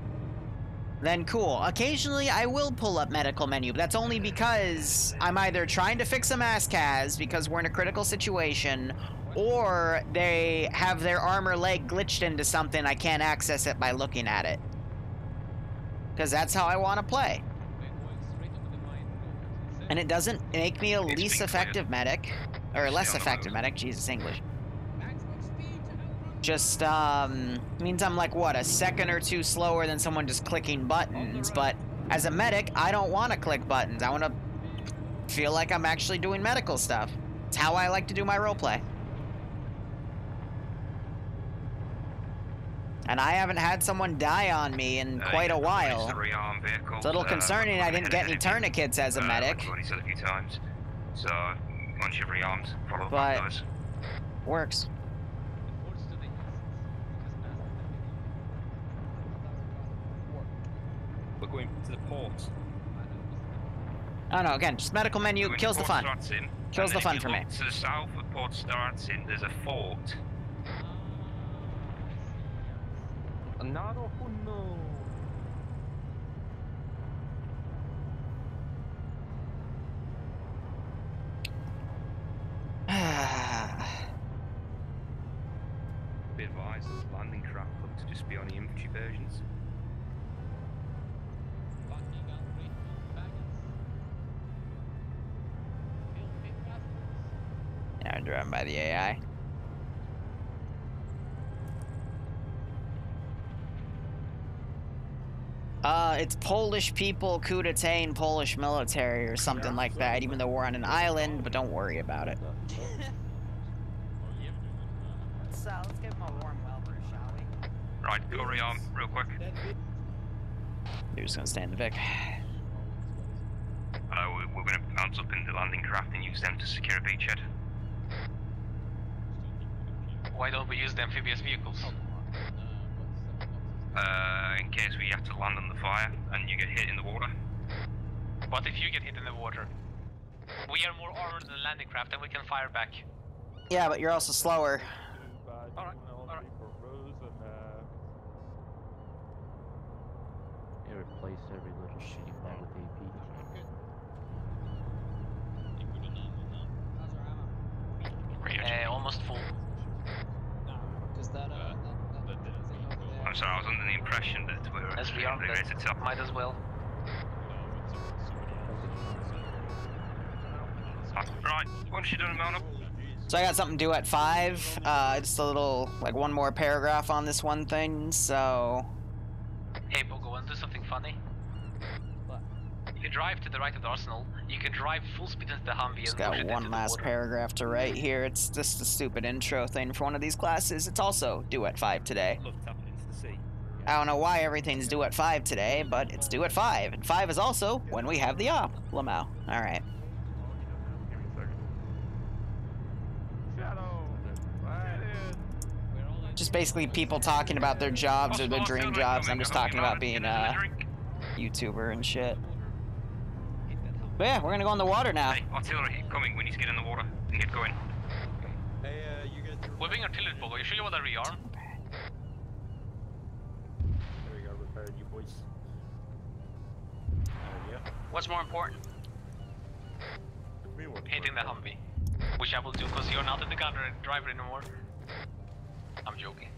G: then cool. Occasionally, I will pull up medical menu, but that's only because I'm either trying to fix a mass cas because we're in a critical situation, or they have their arm or leg glitched into something I can't access it by looking at it. Because that's how I want to play. And it doesn't make me a least effective medic, or less effective medic, Jesus English. Just means I'm like, what, a second or two slower than someone just clicking buttons. But as a medic, I don't want to click buttons. I want to feel like I'm actually doing medical stuff. It's how I like to do my roleplay. And I haven't had someone die on me in quite a while. It's a little concerning I didn't get any tourniquets as a medic.
J: Said a few times. So once you've rearmed, follow
G: But
J: those.
G: Works.
L: We're going to the port.
G: Oh no, again, just medical menu kills the fun. Kills the fun for me.
J: To the south, where port starts in, there's a fort. Be advised, landing craft look to just be on the infantry versions.
G: Yeah, I'm driven by the AI. It's Polish people coup d'etat Polish military or something like that, even though we're on an island, but don't worry about it.
R: Let's give him a warm welcome, shall we?
J: Right, go rearm, real quick.
G: You're just gonna stay in the Vic.
J: We're gonna bounce up in the landing craft and use them to secure a beachhead.
B: Why don't we use the amphibious vehicles?
J: In case we have to land on the fire and you get hit in the water.
B: What if you get hit in the water? We are more armored than the landing craft and we can fire back.
G: Yeah, but you're also slower.
B: Alright.
S: They replaced every little shitty mod with AP.
B: Almost full.
J: I'm sorry, I was under the impression that we were
B: As we are,
J: rated top.
B: Might as well.
J: Right, once you're done, mount up.
G: So I got something due at 5. Just a little, like, one more paragraph on this one thing, so...
B: Hey, Bogo, wanna do something funny? What? You can drive to the right of the arsenal, you can drive full speed into the Humvee
G: Just
B: and push
G: got
B: it
G: one
B: into the
G: last
B: water.
G: paragraph to write here. It's just a stupid intro thing for one of these classes. It's also due at 5 today. I don't know why everything's due at 5 today, but it's due at 5. And 5 is also when we have the op. Lamau. Alright. Just basically people talking about their jobs or their dream jobs. I'm just talking about being a YouTuber and shit. But yeah, we're gonna go in the water now.
J: Hey, artillery coming. We need to get in the water and get going.
B: Hey, you guys... We're being artillery, Bogo. You sure you want to rearm?
I: There we go, repaired you boys. Yeah.
P: What's more important?
B: Hitting the Humvee. Which I will do because you're not in the gunner and driver anymore. I'm joking.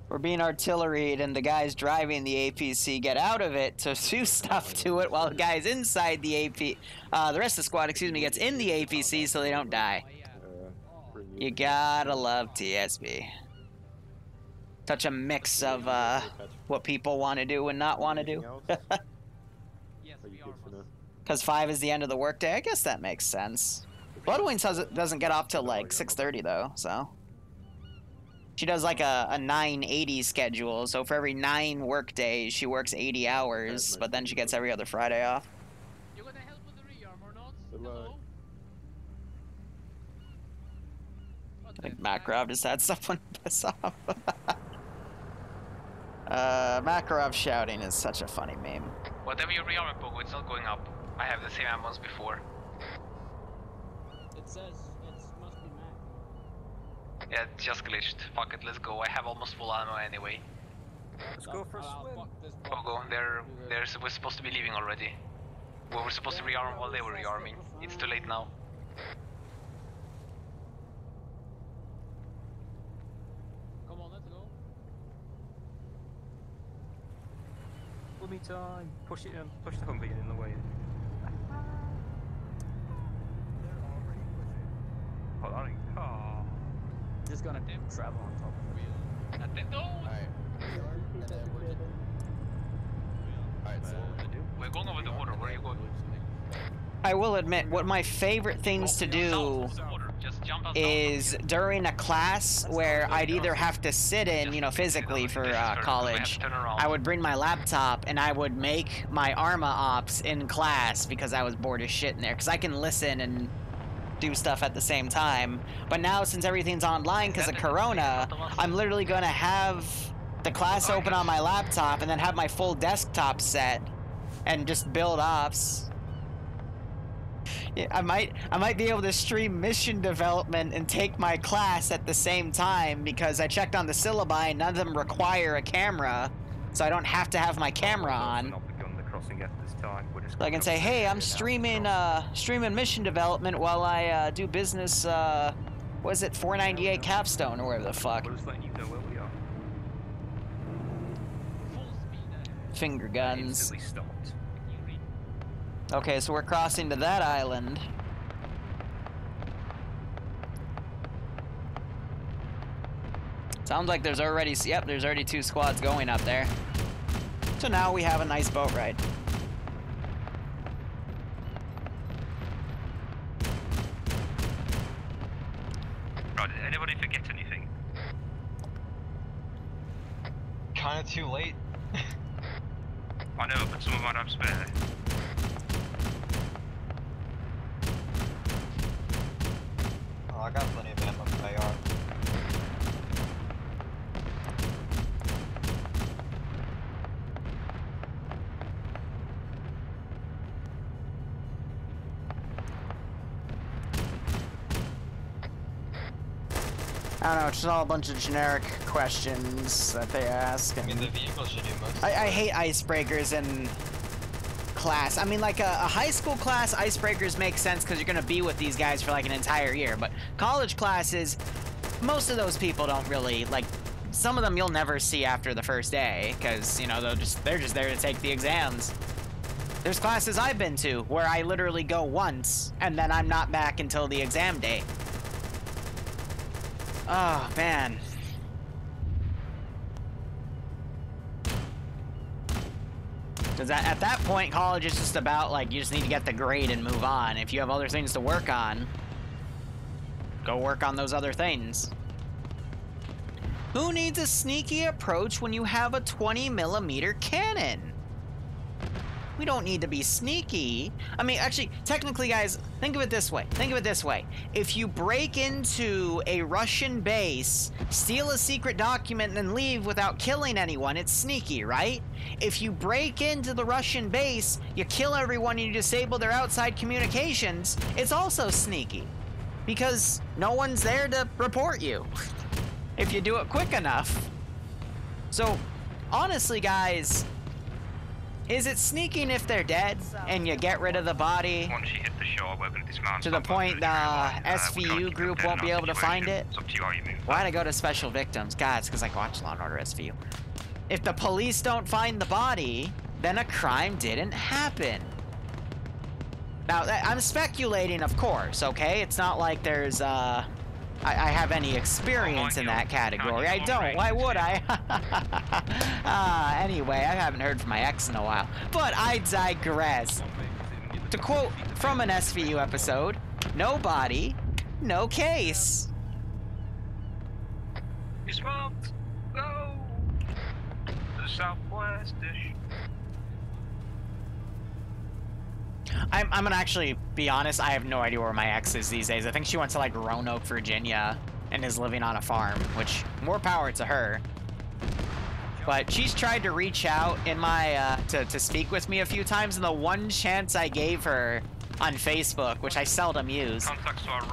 G: We're being artilleried and the guys driving the APC get out of it to do stuff to it while the guys inside the AP, the rest of the squad, excuse me, gets in the APC so they don't die. You gotta love TSB. Such a mix of what people want to do and not want to do. Because 5 is the end of the workday, I guess that makes sense. Bloodwings doesn't get off till like 6:30 though, so. She does like a 9/80 schedule, so for every 9 work days, she works 80 hours, but then she gets every other Friday off.
B: You gonna help with the rearm or not?
I: Good luck.
G: I think Makarov just had someone piss off. Makarov shouting is such a funny meme.
B: Whatever you rearm, Bogo, it's not going up. I have the same ammo as before.
O: It says it must be Mac.
B: Yeah, it just glitched. Fuck it, let's go. I have almost full ammo anyway.
F: Let's go for a swim.
B: Bogo, we're supposed to be leaving already. We were supposed to rearm while they were rearming. It's too late now.
O: Come on, let's go.
L: Lummy time. Push it in. Push the Humvee in the way. Hold on. Oh.
S: Just gonna travel on top of it.
B: Alright, so we're going over the water. Where are you going?
G: I will admit, what my favorite things to do is during a class where I'd either have to sit in, you know, physically for college, I would bring my laptop and I would make my Arma ops in class because I was bored as shit in there, because I can listen and do stuff at the same time. But now, since everything's online because of Corona, I'm literally going to have the class open on my laptop and then have my full desktop set and just build ops. Yeah, I might be able to stream mission development and take my class at the same time, because I checked on the syllabi and none of them require a camera, so I don't have to have my camera on. So I can say, hey, I'm streaming mission development while I do business, what is it, 498 Capstone or whatever the fuck. Finger guns. Okay, so we're crossing to that island. Sounds like there's already, yep, there's already 2 squads going up there. So now we have a nice boat ride.
J: Right, did anybody forget anything?
M: Kinda too late.
J: I know, but someone might have spare.
M: Oh, I got plenty of ammo for AR.
G: I don't know, it's just all a bunch of generic questions that they ask.
M: I mean, the vehicle should do most.
G: I hate icebreakers in class. I mean, like a high school class, icebreakers make sense because you're going to be with these guys for like an entire year. But college classes, most of those people don't really, like, some of them you'll never see after the first day because, you know, they're just there to take the exams. There's classes I've been to where I literally go once and then I'm not back until the exam day. Oh, man. Because at that point, college is just about, like, you just need to get the grade and move on. If you have other things to work on, go work on those other things. Who needs a sneaky approach when you have a 20mm cannon? We don't need to be sneaky. I mean, actually, technically, guys, think of it this way. Think of it this way. If you break into a Russian base, steal a secret document, and then leave without killing anyone, it's sneaky, right? If you break into the Russian base, you kill everyone, and you disable their outside communications, it's also sneaky. Because no one's there to report you. If you do it quick enough. So, honestly, guys, is it sneaking if they're dead and you get rid of the body
J: Once you hit the shore, we're going to dismount.
G: to the point the SVU group won't be able to find it?
J: It's up to you how you move.
G: Why'd I go to Special Victims? God, it's because I watch Law & Order SVU. If the police don't find the body, then a crime didn't happen. Now, I'm speculating, of course, okay? It's not like there's, I have any experience in that category. I don't. Why would I? Anyway, I haven't heard from my ex in a while. But I digress. To quote from an SVU episode, no body, no case.
J: Dismount! Go! To the southwest-ish.
G: I'm gonna actually be honest, I have no idea where my ex is these days. I think she went to like Roanoke, Virginia, and is living on a farm, which, more power to her. But she's tried to reach out in my, to speak with me a few times, and the one chance I gave her on Facebook, which I seldom use.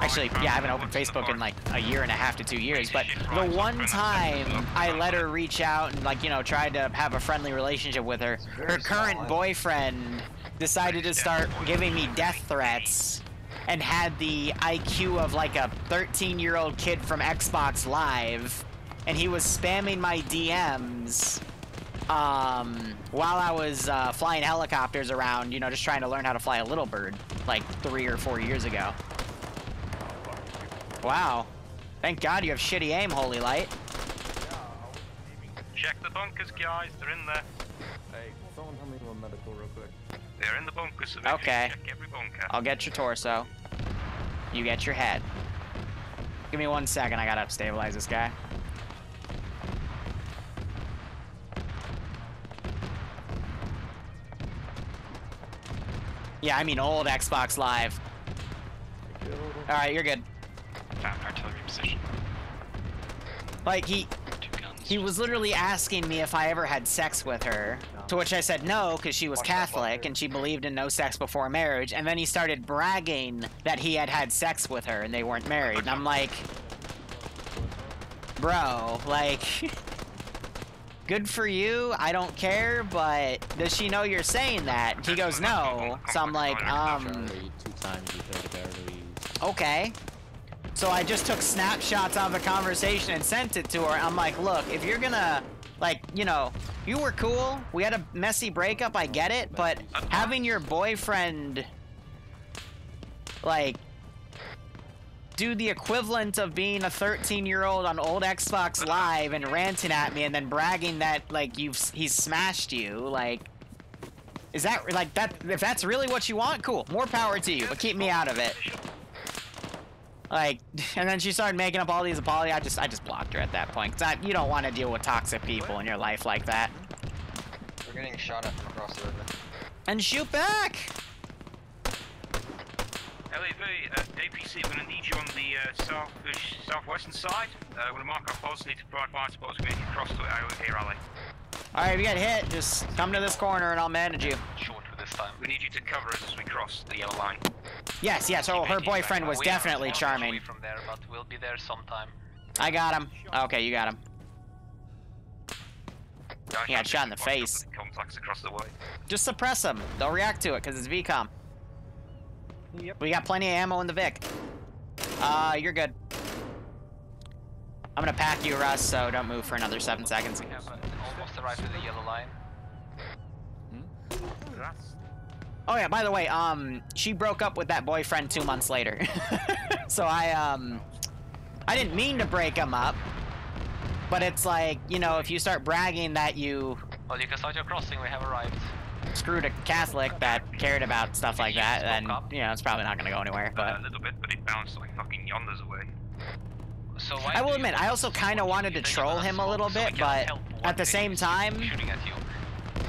G: Actually, yeah, I haven't opened Facebook in like a year and a half to 2 years, but the one time I let her reach out and, like, you know, tried to have a friendly relationship with her, her current boyfriend decided to start giving me death threats and had the IQ of like a 13-year-old kid from Xbox Live, and he was spamming my DMs while I was flying helicopters around, you know, just trying to learn how to fly a little bird like 3 or 4 years ago. Wow. Thank God you have shitty aim, Holy Light.
J: Check the bunkers, guys. They're in there.
E: Hey, someone tell me one medical real quick.
J: They're in the bunkers, so
G: Okay.
J: check every bunker.
G: I'll get your torso. You get your head. Give me 1 second, I gotta stabilize this guy. Yeah, I mean old Xbox Live. Alright, you're good.
J: Found artillery position.
G: Like, he was literally asking me if I ever had sex with her, to which I said no, because she was Catholic, and she believed in no sex before marriage, and then he started bragging that he had had sex with her, and they weren't married, and I'm like, bro, like, good for you, I don't care, but does she know you're saying that? He goes, no, so I'm like, okay. So I just took snapshots of the conversation and sent it to her. I'm like, look, if you're gonna, like, you know, you were cool. We had a messy breakup, I get it. But having your boyfriend, like, do the equivalent of being a 13-year-old on old Xbox Live and ranting at me and then bragging that, like, he's smashed you, like... Is that, like, that... If that's really what you want, cool. More power to you, but keep me out of it. Like, and then she started making up all these apologies. I just blocked her at that point. Cause you don't want to deal with toxic people in your life like that.
E: We're getting shot at from across the river.
G: And shoot back!
J: LAV, APC, we're going to need you on the southwestern side. We're going to mark our posts, need to provide fire spots. We're going to cross to here, alley.
G: Alright, if you get hit, just come to this corner and I'll manage you.
J: Short for this time. We need you to cover us as we cross the yellow line.
G: Yes, yes, oh, her boyfriend was definitely charming.
B: From there, but we'll be there sometime.
G: I got him. Okay, you got him. He got shot in the face.
J: Contacts across the way.
G: Just suppress them. They'll react to it because it's VCOM.
C: Yep.
G: We got plenty of ammo in the Vic. You're good. I'm gonna pack you, Russ, so don't move for another 7 seconds.
B: We have almost arrived at the yellow line.
G: Oh yeah, by the way, she broke up with that boyfriend 2 months later. So I didn't mean to break him up. But it's like, you know, if you start bragging that you...
B: Well, you can start your crossing, we have arrived.
G: Screwed a Catholic that cared about stuff like that, then, you know, it's probably not gonna go anywhere, but...
J: A little bit, but it bounced like fucking yonders away.
B: So
G: I will admit, I also kind of wanted to troll him a little bit, but at the same time,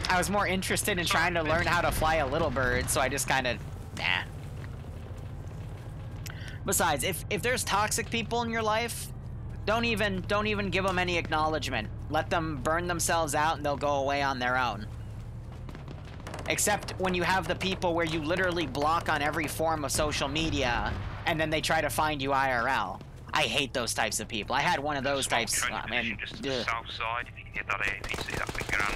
G: I was more interested in trying to learn how to fly a little bird, so I just kind of, nah. Besides, if there's toxic people in your life, don't even give them any acknowledgement. Let them burn themselves out and they'll go away on their own. Except when you have the people where you literally block on every form of social media, and then they try to find you IRL. I hate those types of people. I had one of those types, and
J: just to the south side, if you can get that APC, that'd be grand.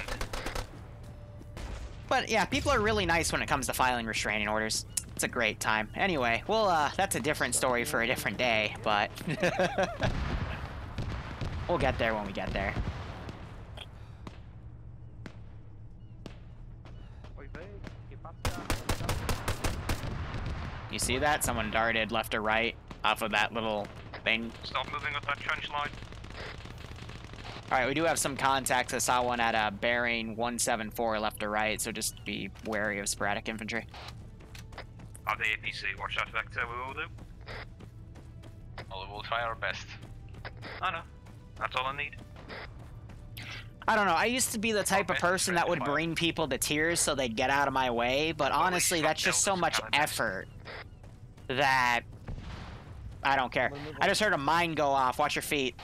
G: But yeah, people are really nice when it comes to filing restraining orders. It's a great time. Anyway, well, that's a different story for a different day, but we'll get there when we get there. You see that? Someone darted left or right off of that little thing.
J: Stop moving up that trench line.
G: Alright, we do have some contacts. I saw one at a bearing 174 left or right, so just be wary of sporadic infantry.
J: Have the APC, watch that vector, we will do.
B: Well, we'll try our best.
J: I know. That's all I need.
G: I don't know, I used to be the type of person that would bring people to tears so they'd get out of my way, but honestly, that's just so much effort that I don't care. I just heard a mine go off. Watch your feet.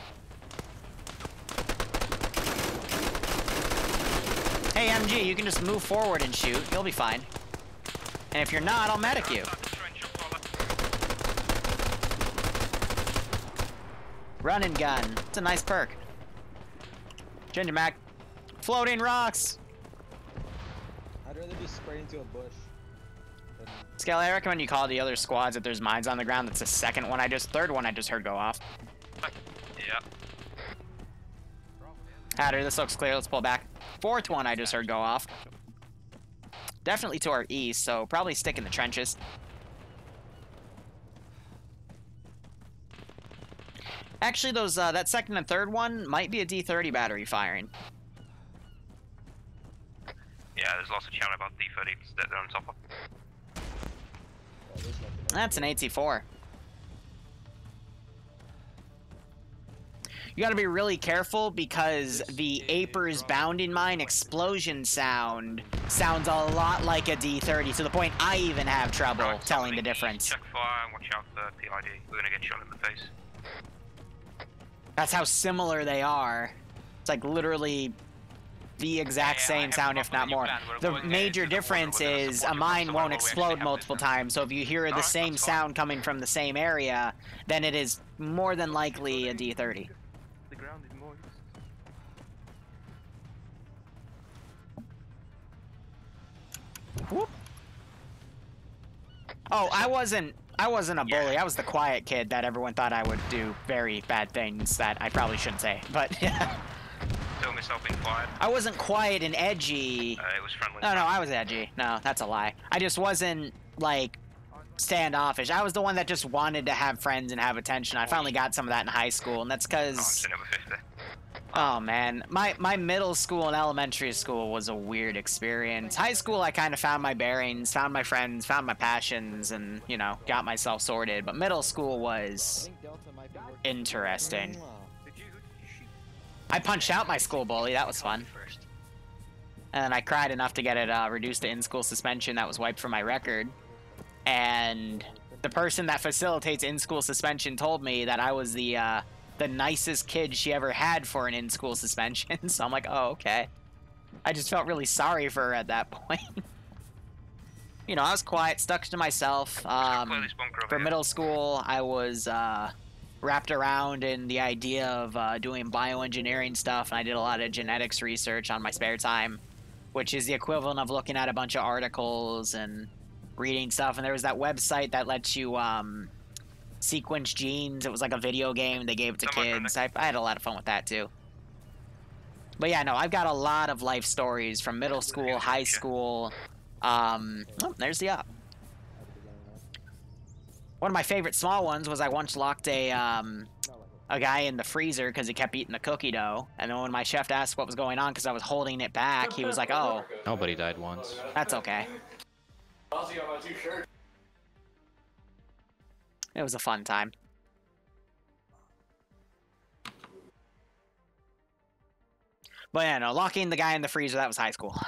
G: Hey, MG, you can just move forward and shoot. You'll be fine. And if you're not, I'll medic you. Run and gun. It's a nice perk. Ginger Mac. Floating rocks.
E: I'd rather be sprayed into a bush.
G: Skelly, I recommend you call the other squads if there's mines on the ground. That's the third one I just heard go off.
J: Yeah.
G: Hatter, this looks clear. Let's pull back. Fourth one I just heard go off. Definitely to our east, so probably stick in the trenches. Actually, those that second and third one might be a D30 battery firing.
J: Yeah, there's lots of chatter about D30s that they're on top of.
G: That's an AT4. You gotta be really careful because the Aper's bounding mine explosion sounds a lot like a D30, to the point I even have trouble telling the difference.
J: Check fire and watch out for PID. We're gonna get shot in the face.
G: That's how similar they are. It's like literally the exact same sound, if not more. The major difference is a mine won't explode multiple times, so if you hear the same sound coming from the same area, then it is more than likely a D30.
A: The ground is moist.
G: Whoop. Oh, I wasn't a bully. I was the quiet kid that everyone thought I would do very bad things that I probably shouldn't say, but yeah.
J: Tell myself being quiet.
G: I wasn't quiet and edgy.
J: It was friendly.
G: No, I was edgy. No, that's a lie. I just wasn't, like, standoffish. I was the one that just wanted to have friends and have attention. I finally got some of that in high school, and that's because... Oh, man. My middle school and elementary school was a weird experience. High school, I kind of found my bearings, found my friends, found my passions, and, you know, got myself sorted. But middle school was interesting. I punched out my school bully. That was fun. And I cried enough to get it reduced to in-school suspension. That was wiped from my record. And the person that facilitates in-school suspension told me that I was the nicest kid she ever had for an in-school suspension. So I'm like, oh, okay. I just felt really sorry for her at that point. You know, I was quiet, stuck to myself. For middle school, I was wrapped around in the idea of doing bioengineering stuff, and I did a lot of genetics research on my spare time, which is the equivalent of looking at a bunch of articles and reading stuff. And there was that website that lets you sequence genes. It was like a video game. They gave it to kids. I had a lot of fun with that too. But yeah, no, I've got a lot of life stories from middle school, high school. Oh, there's the op. One of my favorite small ones was I once locked a guy in the freezer because he kept eating the cookie dough. And then when my chef asked what was going on because I was holding it back, he was like, oh.
I: Nobody died once.
G: That's okay. It was a fun time. But yeah, no, locking the guy in the freezer, that was high school.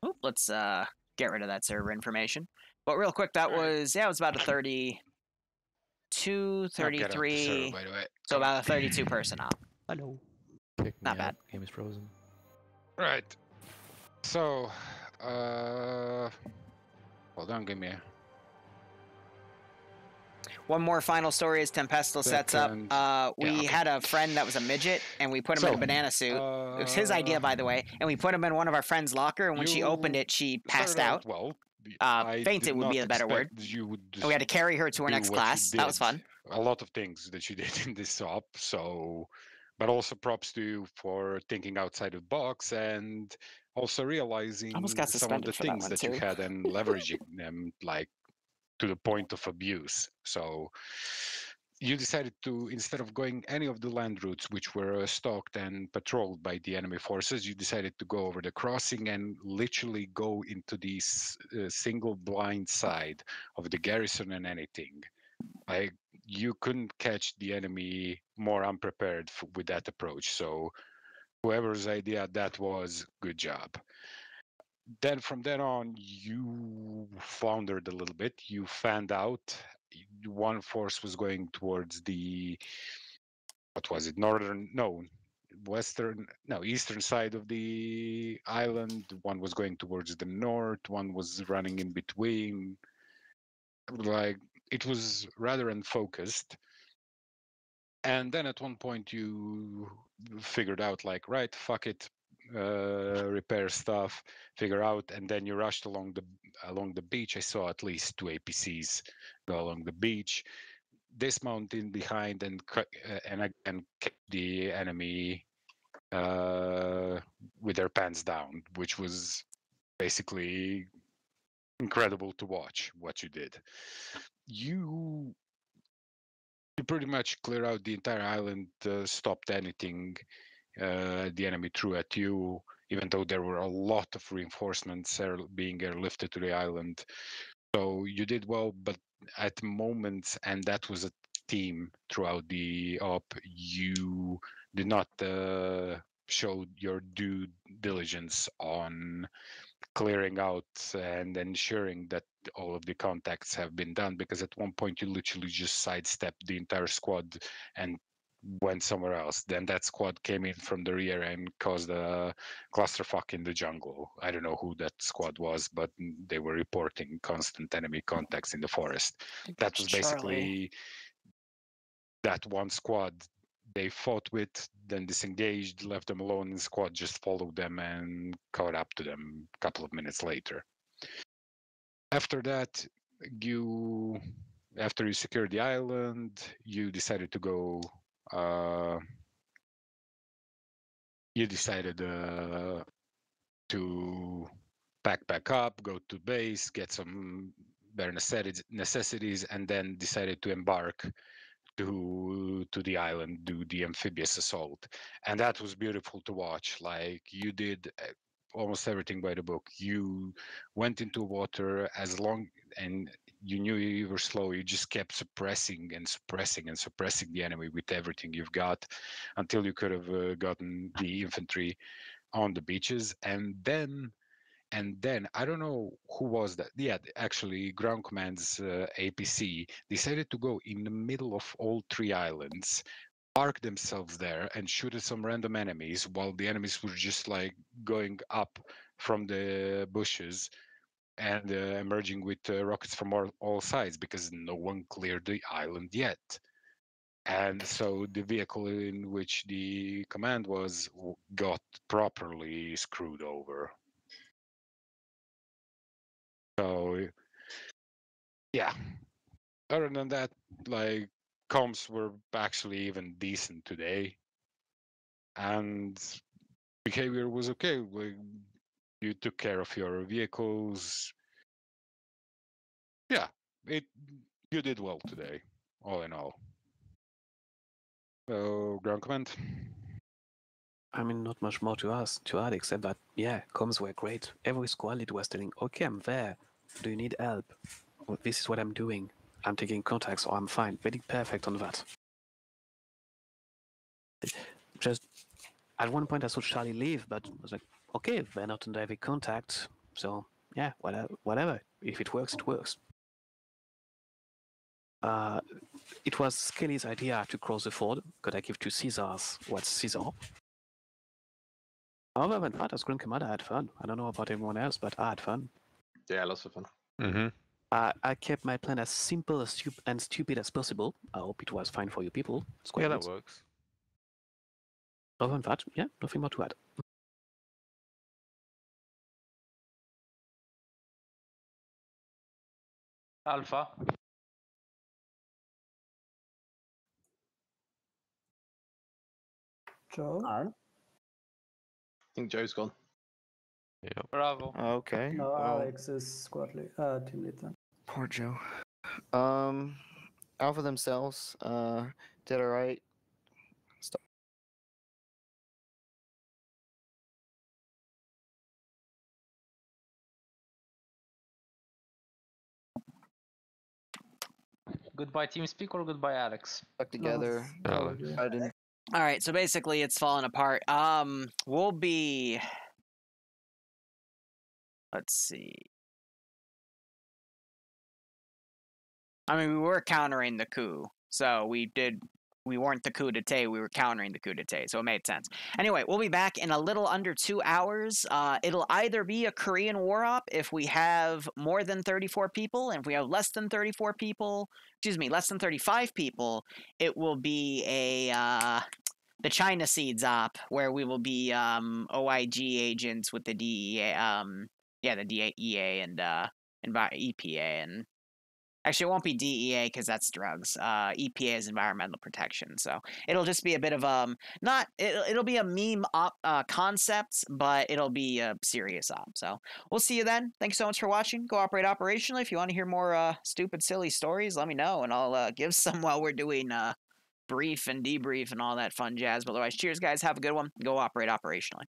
G: Oop, let's get rid of that server information. But real quick, that was, yeah, it was about a 32, 33,
I: by the way.
G: so about a 32 person op.
I: Hello.
G: Not bad.
I: Game is frozen. Right. So, hold on, give me a...
G: One more final story as Tempesto sets up. We had a friend that was a midget, and we put him in a banana suit. It was his idea, by the way. And we put him in one of our friend's locker, and when she opened it, she passed out.
T: Well,
G: fainted would be the better word. And we had to carry her to her next class. That was fun.
T: A lot of things that you did in this op, so... But also props to you for thinking outside the box and also realizing some of the things that you had and leveraging them, like, to the point of abuse. So you decided to, instead of going any of the land routes which were stalked and patrolled by the enemy forces, you decided to go over the crossing and literally go into this single blind side of the garrison and anything. Like, you couldn't catch the enemy more unprepared with that approach. So whoever's idea that was, good job. Then from then on, you floundered a little bit. You fanned out. One force was going towards the, what was it, eastern side of the island. One was going towards the north. One was running in between. Like, it was rather unfocused. And then at one point you figured out, like, right, fuck it, repair stuff, figure out, and then you rushed along the beach. I saw at least 2 APCs go along the beach, dismount in behind, and kept the enemy with their pants down, which was basically incredible to watch what you did. You pretty much clear out the entire island, stopped anything the enemy threw at you, even though there were a lot of reinforcements being airlifted to the island. So you did well, but at moments, and that was a theme throughout the op, you did not show your due diligence on clearing out and ensuring that all of the contacts have been done, because at one point you literally just sidestepped the entire squad and went somewhere else. Then that squad came in from the rear and caused a clusterfuck in the jungle. I don't know who that squad was, but they were reporting constant enemy contacts in the forest. That was basically that one squad. They fought with, then disengaged, left them alone, and the squad just followed them and caught up to them a couple of minutes later. After that, after you secured the island, you decided to go. You decided to pack back up, go to base, get some bare necessities, and then decided to embark to the island, do the amphibious assault. And that was beautiful to watch. Like, you did almost everything by the book. You went into water as long, and you knew you were slow. You just kept suppressing and suppressing and suppressing the enemy with everything you've got until you could have gotten the infantry on the beaches. And then I don't know who was that. Yeah, actually, Ground Command's APC decided to go in the middle of all three islands, park themselves there, and shoot at some random enemies while the enemies were just like going up from the bushes and emerging with rockets from all sides because no one cleared the island yet. And so the vehicle in which the command was got properly screwed over. So, yeah. Other than that, like, comms were actually even decent today, and behavior was okay. Like, you took care of your vehicles. Yeah, you did well today, all in all. So, ground command.
S: I mean, not much more to add except that, yeah, comms were great. Every squad lead was telling, okay, I'm there. Do you need help? Well, this is what I'm doing. I'm taking contacts, or I'm fine. They did perfect on that. Just, at one point I saw Charlie leave, but I was like, okay, they're not under heavy contact, so, yeah, whatever. If it works, it works. It was Skelly's idea to cross the ford. Could I give to Caesar's what's Caesar? Other than that, as Grand Commander, I had fun. I don't know about everyone else, but I had fun.
M: Yeah, lots of fun.
T: Mm-hmm.
S: I kept my plan as simple and stupid as possible. I hope it was fine for you people.
A: Yeah, that works.
S: Other than that, yeah, nothing more to add.
B: Alpha.
C: Joe?
M: I think Joe's gone.
A: Yep.
B: Bravo.
F: Okay.
C: No,
F: well,
C: Alex is squad team lead then.
F: Poor Joe. Alpha themselves did all right.
B: Goodbye TeamSpeak or goodbye Alex?
F: Stuck together. I didn't.
G: All right, so basically it's falling apart. We'll be. Let's see. I mean, we were countering the coup, so we weren't the coup d'etat, we were countering the coup d'etat, so it made sense. Anyway, we'll be back in a little under 2 hours. It'll either be a Korean war op if we have more than 34 people, and if we have less than 34 people, less than 35 people, it will be a the China Seeds op, where we will be OIG agents with the DEA, the DEA and EPA, and actually, it won't be DEA because that's drugs. EPA is environmental protection. So it'll just be a bit of it'll be a meme op concept, but it'll be a serious op. So we'll see you then. Thanks so much for watching. Go operate operationally. If you want to hear more stupid, silly stories, let me know, and I'll give some while we're doing brief and debrief and all that fun jazz. But otherwise, cheers, guys. Have a good one. Go operate operationally.